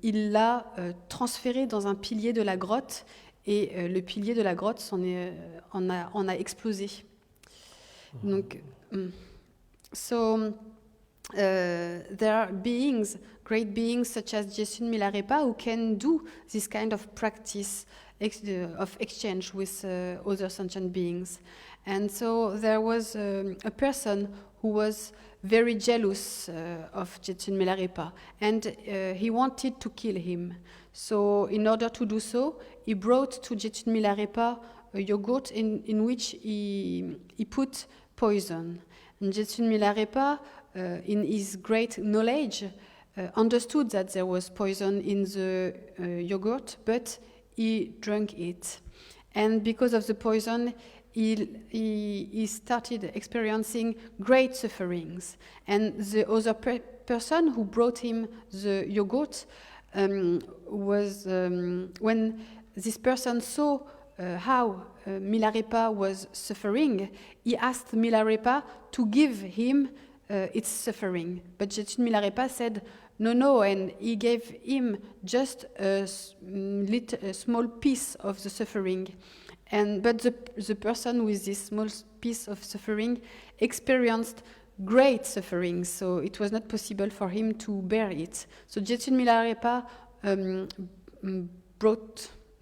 il l'a transférée dans un pilier de la grotte. Et le pilier de la grotte en a explosé. Donc, there are beings, great beings such as Jetsun Milarepa, who can do this kind of practice of exchange with other sentient beings. And so there was a person who was very jealous of Jetsun Milarepa, and he wanted to kill him. So in order to do so, he brought to Jetsun Milarepa a yogurt in which he put poison. And Jetsun Milarepa, in his great knowledge, understood that there was poison in the yogurt, but he drank it. And because of the poison, he started experiencing great sufferings. And the other person who brought him the yogurt was, when this person saw how Milarepa was suffering, he asked Milarepa to give him its suffering. But Jetsun Milarepa said, no, and he gave him just a small piece of the suffering. But the person with this small piece of suffering experienced great suffering, so it was not possible for him to bear it. So Jetsun Milarepa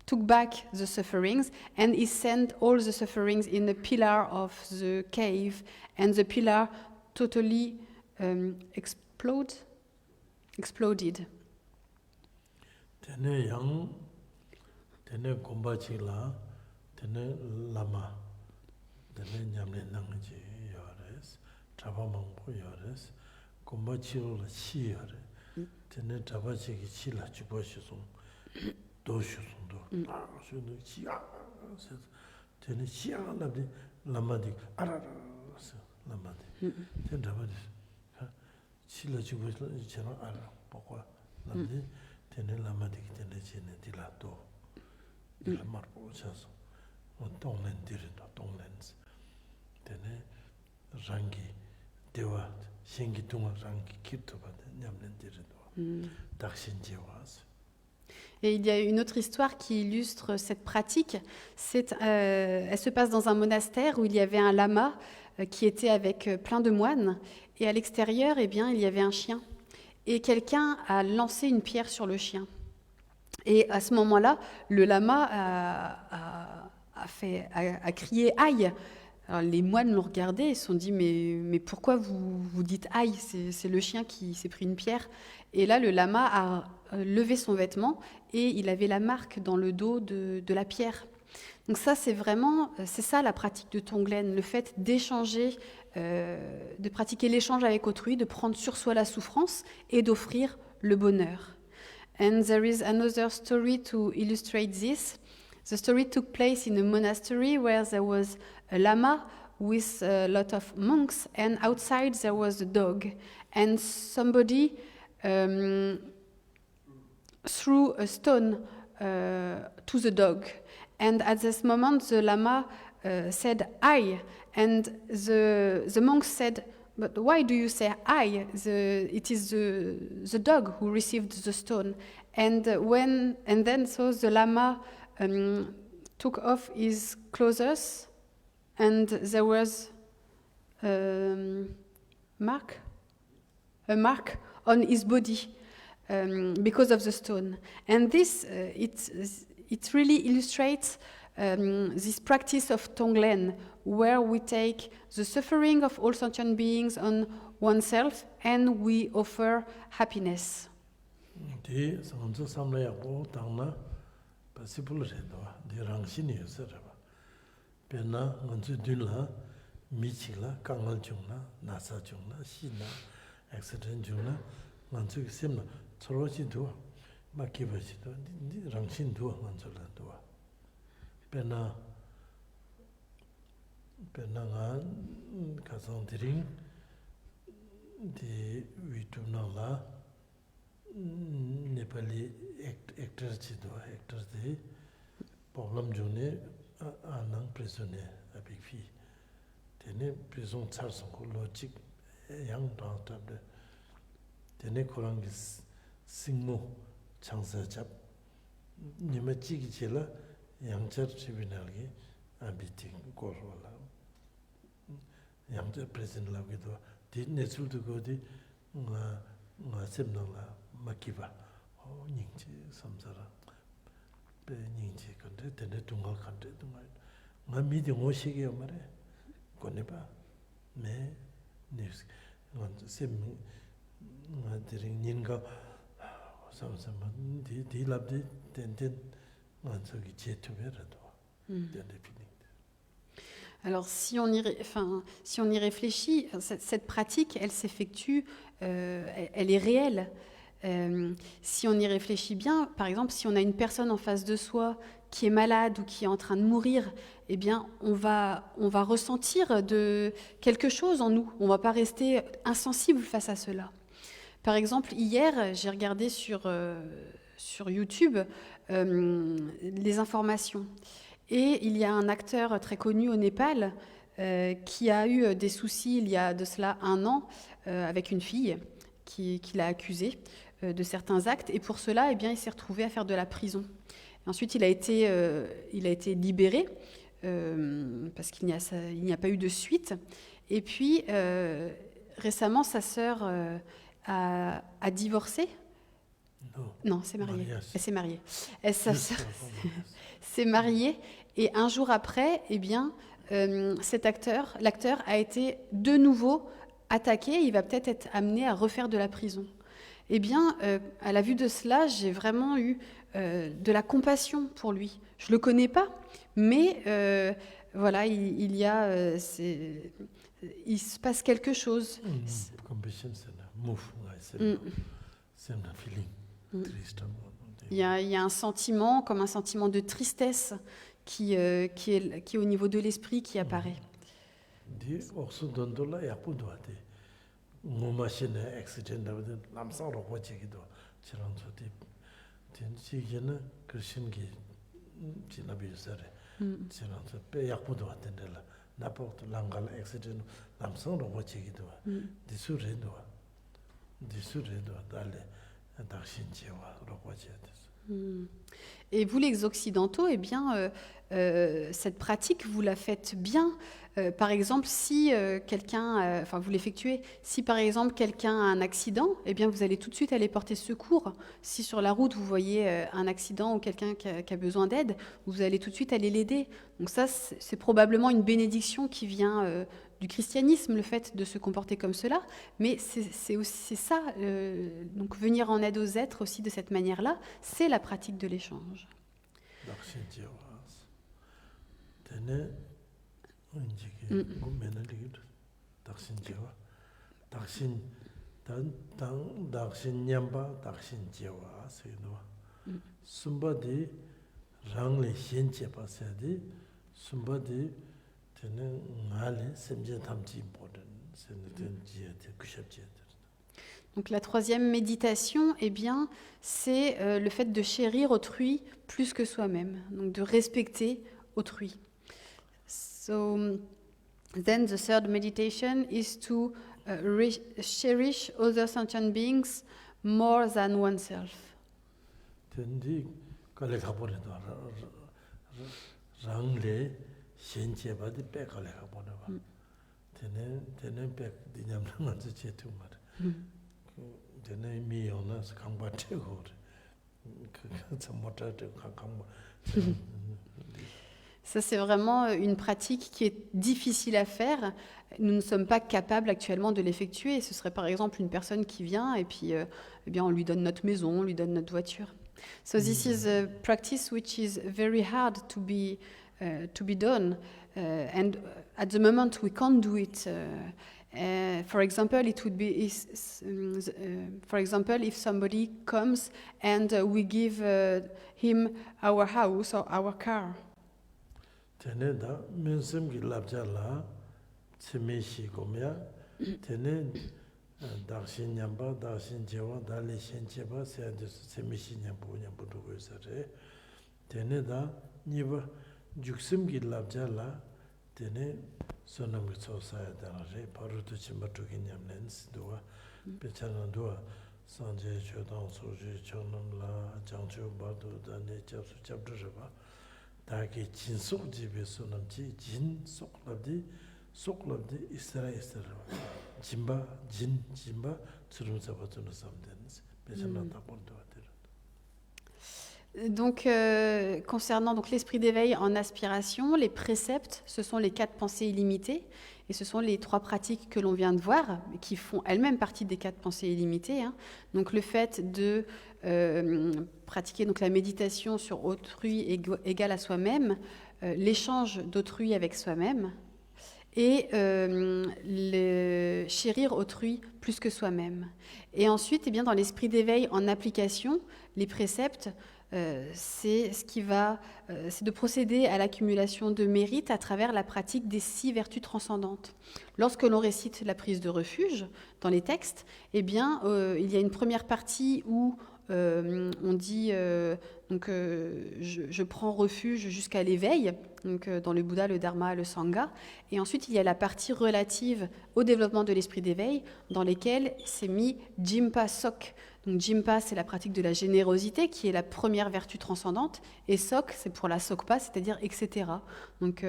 took back the sufferings, and he sent all the sufferings in a pillar of the cave, and the pillar totally exploded. Tene yang, tene gomba chila, tene lama, tene nyamle nangji yores, traba mangpo yores, gomba chilo la chi yore, tene traba chigi chi la chupa shusung, do shusung do, shusung chi tene chi labdi lama di, lama di, tene traba di, chi la chupa chana pokwa, labdi, tene lama di, tene chene di la do, di la marpo chaso. Tonglen dirido, tonglens. Tene rangi dewa, shengi tunga rangi kirtoba, nyamlen dirido. Dakshin jewas. Et il y a une autre histoire qui illustre cette pratique. Elle se passe dans un monastère où il y avait un lama qui était avec plein de moines. Et à l'extérieur, eh bien, il y avait un chien. Et quelqu'un a lancé une pierre sur le chien. Et à ce moment-là, le lama a crié « aïe ». Alors les moines l'ont regardé et se sont dit « mais pourquoi vous dites aïe ? C'est le chien qui s'est pris une pierre ». Et là, le lama a levé son vêtement et il avait la marque dans le dos de la pierre. Donc ça, c'est ça la pratique de Tonglen, le fait d'échanger, de pratiquer l'échange avec autrui, de prendre sur soi la souffrance et d'offrir le bonheur. And there is another story to illustrate this. The story took place in a monastery where there was a lama with a lot of monks, and outside there was a dog. And somebody threw a stone to the dog. And at this moment, the lama said, "I." And the monks said, "But why do you say I? It is the dog who received the stone." And then the lama took off his clothes, and there was a mark on his body because of the stone. And this it really illustrates this practice of Tonglen, where we take the suffering of all sentient beings on oneself and we offer happiness. Di sanzo samlaya ko tangna pasipul redo di rangsin yusara ba. Pena nganzu dunla michila kangal jungna nasa jungna sina accident jungna nganzu semna chorochi do makiba chi do di rangsin do nganzu la do. Pena nga kasang diring di vituna la Nepali actors de problem jone anang prisonnier avec fille. Tene prison tsar son logic yang da tabde. Tene korang singmo changsa chap. Nima chigi chela yang char tribunal gi abiti korwala. Yang char prison la gido. Di nesul to go di nga semnang la makiba nyingchi samsara pe nyingchi kante tene tungal kante tungal nga midi ngo shige yomare kone ba me nefs nga sem nga diring nyinga samsama di labdi ten nga sogi chetubera do tene feeling. Alors, si on y réfléchit, cette pratique, elle s'effectue, elle est réelle. Si on y réfléchit bien, par exemple, si on a une personne en face de soi qui est malade ou qui est en train de mourir, eh bien, on va ressentir quelque chose en nous. On ne va pas rester insensible face à cela. Par exemple, hier, j'ai regardé sur YouTube les informations. Et il y a un acteur très connu au Népal qui a eu des soucis il y a de cela 1 an avec une fille qui l'a accusé de certains actes. Et pour cela, eh bien, il s'est retrouvé à faire de la prison. Et ensuite, il a été libéré parce qu'il n'y a pas eu de suite. Et puis, récemment, sa sœur a divorcé. Non, s'est mariée. Elle s'est mariée. Sa sœur s'est mariée. Et un jour après, eh bien, l'acteur a été de nouveau attaqué. Il va peut-être être amené à refaire de la prison. Eh bien, à la vue de cela, j'ai vraiment eu de la compassion pour lui. Je le connais pas, mais voilà, il se passe quelque chose. Compassion, c'est un move, c'est un feeling. Il y a un sentiment, comme un sentiment de tristesse qui est au niveau de l'esprit qui apparaît. Et vous, les Occidentaux, eh bien, cette pratique, vous la faites bien. Par exemple, si quelqu'un, vous l'effectuez, si par exemple quelqu'un a un accident, eh bien, vous allez tout de suite aller porter secours. Si sur la route, vous voyez un accident ou quelqu'un qui a besoin d'aide, vous allez tout de suite aller l'aider. Donc ça, c'est probablement une bénédiction qui vient du christianisme, le fait de se comporter comme cela, mais c'est ça, donc venir en aide aux êtres aussi de cette manière-là, c'est la pratique de l'échange. Donc la troisième méditation, eh bien, c'est le fait de chérir autrui plus que soi-même, donc de respecter autrui. So then the third meditation is to cherish other sentient beings more than oneself. Ça, c'est vraiment une pratique qui est difficile à faire. Nous ne sommes pas capables actuellement de l'effectuer. Ce serait par exemple une personne qui vient et puis eh bien, on lui donne notre maison, on lui donne notre voiture. So this is a practice which is very hard to be done. And at the moment we can't do it. For example, it would be, for example, if somebody comes and we give him our house or our car. Teneda mensem gi labjala semeshi gomya tene darshin nyamba darshin jewa dali shencheba semeshi nyambu do gosare teneda niba juksim gi labjala tene sonam sosa dare parutu chimatu gi nyamlens doa pechana doa sanje chodan soje chonam la jangcho badu dane chapsu chapduraba 다게 진속 집에서 남지 진속labdi isra jimba jimba tsurumsabatunu samdens bejanata bondoater. Donc concernant donc l'esprit d'éveil en aspiration, les préceptes, ce sont les 4 pensées illimitées et ce sont les 3 pratiques que l'on vient de voir qui font elles-mêmes partie des 4 pensées illimitées. Donc le fait de pratiquer donc la méditation sur autrui égal à soi-même, l'échange d'autrui avec soi-même et chérir autrui plus que soi-même. Et ensuite, eh bien, dans l'esprit d'éveil en application, les préceptes, c'est de procéder à l'accumulation de mérites à travers la pratique des 6 vertus transcendantes. Lorsque l'on récite la prise de refuge dans les textes, eh bien, il y a une première partie où on dit je prends refuge jusqu'à l'éveil, donc dans le Bouddha, le Dharma, le Sangha. Et ensuite, il y a la partie relative au développement de l'esprit d'éveil, dans lesquelles c'est mis Jimpa Sok. Donc Jimpa, c'est la pratique de la générosité, qui est la première vertu transcendante, et Sok, c'est pour la Sokpa, c'est-à-dire etc. Donc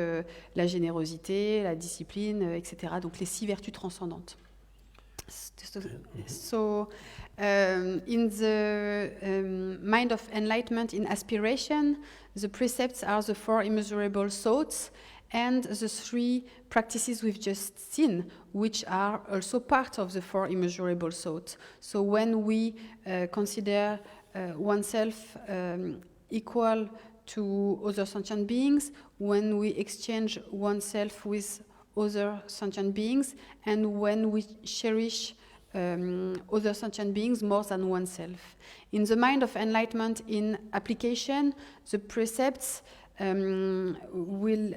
la générosité, la discipline, etc. Donc les 6 vertus transcendantes. So, in the mind of enlightenment in aspiration, the precepts are the 4 immeasurable thoughts and the 3 practices we've just seen, which are also part of the 4 immeasurable thoughts. So when we consider oneself equal to other sentient beings, when we exchange oneself with other sentient beings, and when we cherish other sentient beings more than oneself. In the mind of enlightenment in application, the precepts will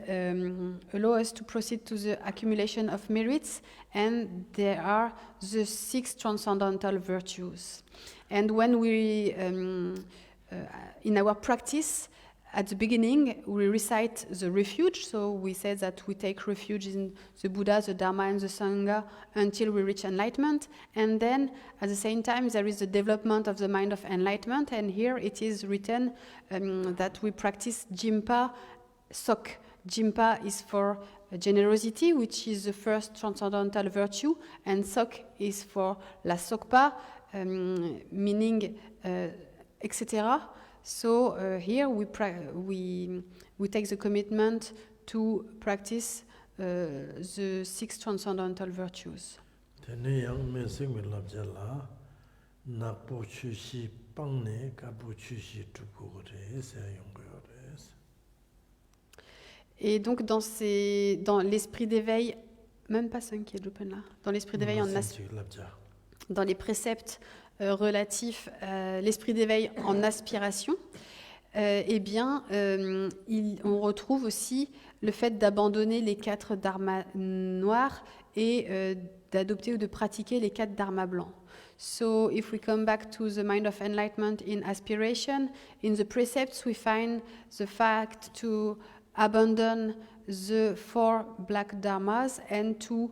allow us to proceed to the accumulation of merits, and there are the 6 transcendental virtues. And when we, in our practice, at the beginning, we recite the refuge, so we say that we take refuge in the Buddha, the Dharma, and the Sangha until we reach enlightenment. And then, at the same time, there is the development of the mind of enlightenment, and here it is written that we practice Jimpa Sok. Jimpa is for generosity, which is the first transcendental virtue, and Sok is for la Sokpa, meaning etc. So here we take the commitment to practice the 6 transcendental virtues. Tene yang me singwe labjala nakpo chushi pangne kapo chushi tukure se yongores. Et donc dans l'esprit d'éveil, même pas 5 qui est l'open là, dans l'esprit d'éveil dans les préceptes relatifs à l'esprit d'éveil en aspiration, eh bien, on retrouve aussi le fait d'abandonner les 4 dharmas noirs et d'adopter ou de pratiquer les 4 dharmas blancs. So, if we come back to the mind of enlightenment in aspiration, in the precepts we find the fact to abandon the 4 black dharmas and to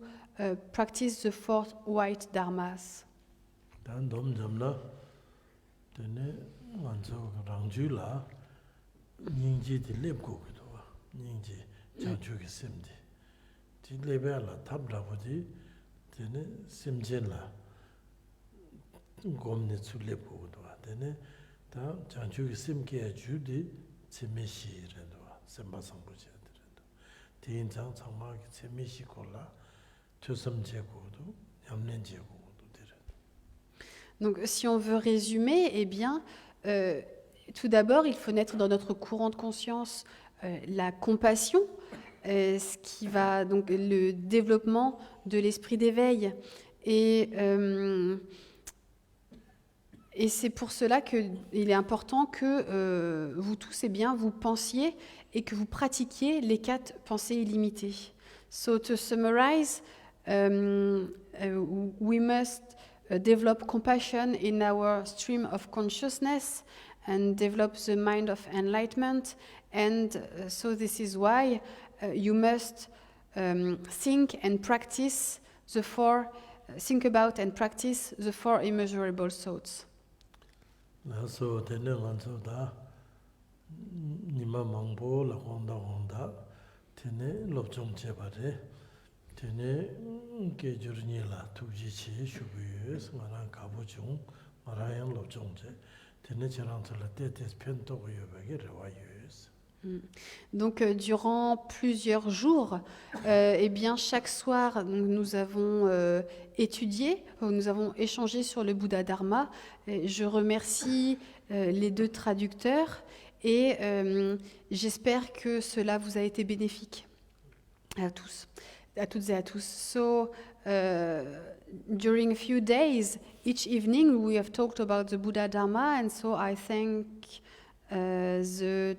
practice the 4 white dharmas. Dan dom jamna tene wanzo rangju la nyingji di lebgo gdo nyingji changju ge semdi di lebe la tabra bodi tene semjen la gomne su lebgo gdo tene ta changju ge semke ju di semeshi rendo semba sangbu je rendo tin chang changma ge semeshi kola chosam je godo yamnen je godo. Donc, si on veut résumer, eh bien, tout d'abord, il faut naître dans notre courant de conscience la compassion, ce qui va donc le développement de l'esprit d'éveil. Et c'est pour cela qu'il est important que vous tous, eh bien, vous pensiez et que vous pratiquiez les 4 pensées illimitées. So, to summarize, we must develop compassion in our stream of consciousness and develop the mind of enlightenment. And so this is why you must think about and practice the 4 immeasurable thoughts. So tene nganso da nima mangbo la honda tene lobjong chebare tene ke jurni la tuji chi shubuye ngara kabujung ngara yang lobjong che tene charang la tetes pento yobage rewayes. Donc, durant plusieurs jours, eh bien, chaque soir, nous avons étudié, nous avons échangé sur le Bouddha Dharma. Je remercie les 2 traducteurs et j'espère que cela vous a été bénéfique à tous. à toutes et à tous. So, during a few days, each evening, we have talked about the Buddha Dharma, and so I thank the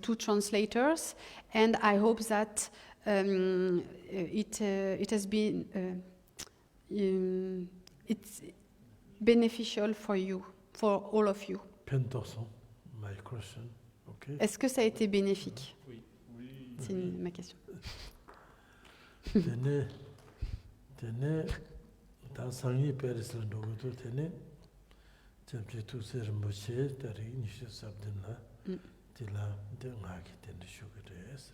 two translators, and I hope that it has been it's beneficial for you, for all of you. 편도성, my question. Okay. Est-ce que ça a été bénéfique? Oui. C'est ma question. Tene 다 상이 페르스는 도고도 tene 잠시 투세를 못해 다리 니시 sabdinla dila de ngaki tene shugres.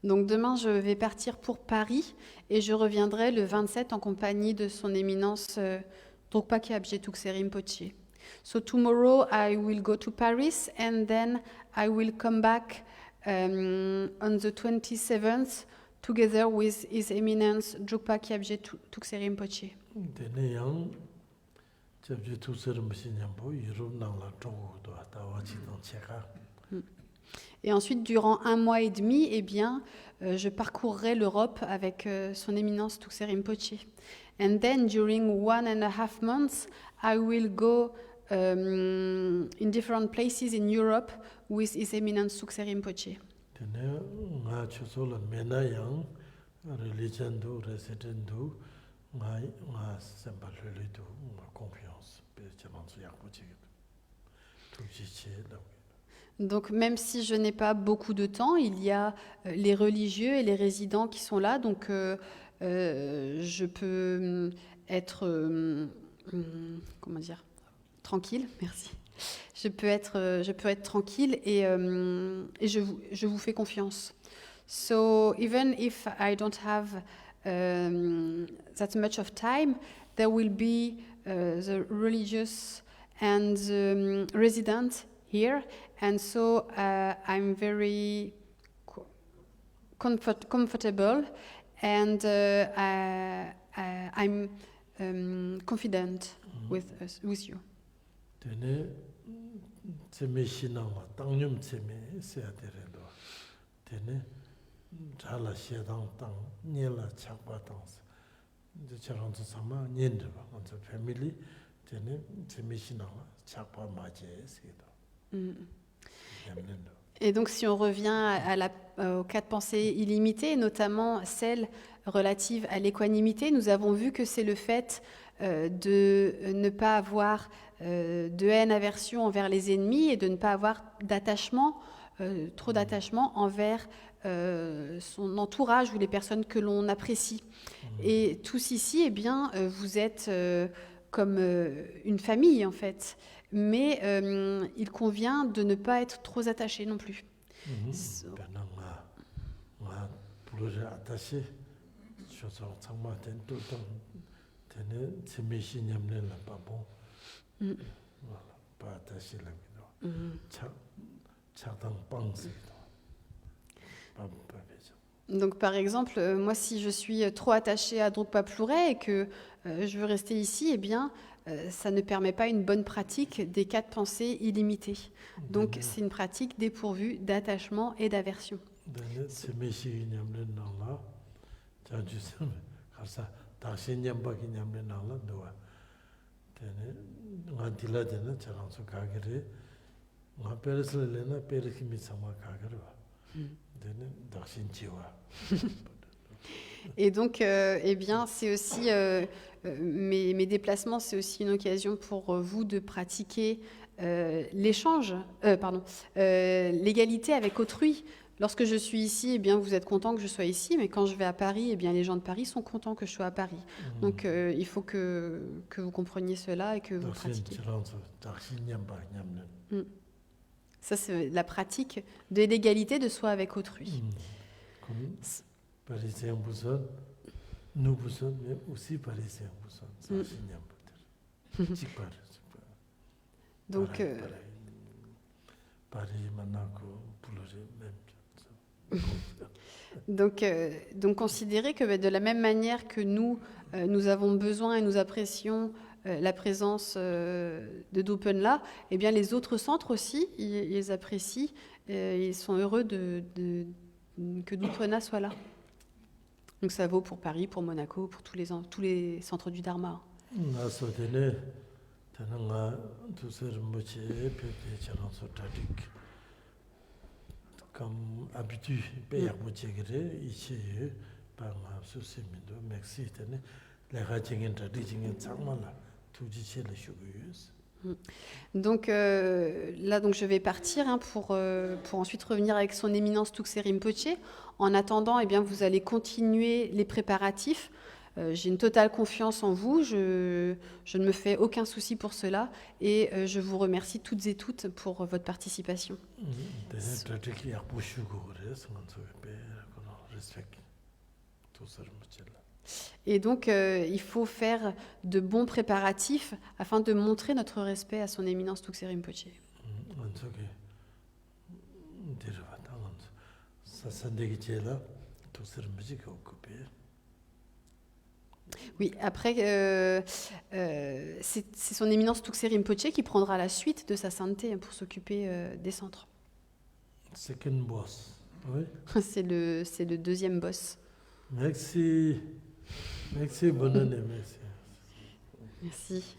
Donc demain, je vais partir pour Paris et je reviendrai le 27 en compagnie de son éminence Drukpa Kyabje Tukse Rinpoche. So tomorrow I will go to Paris and then I will come back on the 27th together with His Eminence Drukpa Kyabje Tukse Rinpoche. Tene yang 잠시 투세를 무시냐고 유럽 나라 쪽도 왔다 와지 동체가. Et ensuite, durant 1 mois et demi, eh bien, je parcourrai l'Europe avec son éminence Tukse Rinpoche. And then, during 1.5 months, I will go in different places in Europe with His Eminence Tukse Rinpoche. Tene nga chusola mena yang religion do resident do nga sembalele do nga confiance pe chamansu yakpochi tout chiche là. Donc, même si je n'ai pas beaucoup de temps, il y a les religieux et les résidents qui sont là. Donc, je peux être, comment dire, tranquille. Merci. Je peux être tranquille et je vous fais confiance. So, even if I don't have that much of time, there will be the religious and the resident here. And so I'm very comfortable and I'm confident with you. Tene tseme shinangwa tangyum tseme seaterendo. Tene jala shedang tang nyela chakpa tangs. Charanzu sama nyendeba onzo family tene tseme shinangwa chakpa maje sedo. Et donc, si on revient aux 4 pensées illimitées, notamment celle relative à l'équanimité, nous avons vu que c'est le fait de ne pas avoir de haine, aversion envers les ennemis et de ne pas avoir d'attachement, trop d'attachement envers son entourage ou les personnes que l'on apprécie. Et tous ici, eh bien, vous êtes comme une famille, en fait. Mais il convient de ne pas être trop attaché non plus. Donc par exemple, moi si je suis trop attachée à Drukpa Plouré et que je veux rester ici, eh bien ça ne permet pas une bonne pratique des 4 pensées illimitées. Donc c'est une pratique dépourvue d'attachement et d'aversion. Et donc, eh bien, c'est aussi mes déplacements, c'est aussi une occasion pour vous de pratiquer l'égalité avec autrui. Lorsque je suis ici, eh bien, vous êtes content que je sois ici, mais quand je vais à Paris, eh bien, les gens de Paris sont contents que je sois à Paris. Donc, il faut que vous compreniez cela et que vous pratiquiez. Ça, c'est la pratique de l'égalité de soi avec autrui. Parisien Bousson, nous Bousson, mais aussi Parisien Bousson. Donc, Paris, Monaco, Boulogé, même. Donc considérez que de la même manière que nous avons besoin et nous apprécions la présence de Dhopen-la, eh bien les autres centres aussi, ils apprécient, ils sont heureux que Dhopen-la soit là. Donc ça vaut pour Paris, pour Monaco, pour tous les centres du Dharma. 나서 되네 되는가 두서 뭐지 벽에 저런서 다dik comme habitude 배약 뭐지 그래 이치 방아 수세민도 맥시 되네 내가 정인 다디징에 장만라 두지체를 쉬고요. Donc là, donc je vais partir pour ensuite revenir avec son éminence Tuxé Rinpoché. En attendant, eh bien, vous allez continuer les préparatifs. J'ai une totale confiance en vous. Je ne me fais aucun souci pour cela. Et je vous remercie toutes et toutes pour votre participation. Et donc, il faut faire de bons préparatifs afin de montrer notre respect à son éminence Tuxé Rinpoché. Oui, après, c'est son éminence Tuxé Rinpoché qui prendra la suite de sa sainteté pour s'occuper des centres. Second boss, oui. C'est le deuxième boss. Merci. Merci, bonne année, merci. Merci.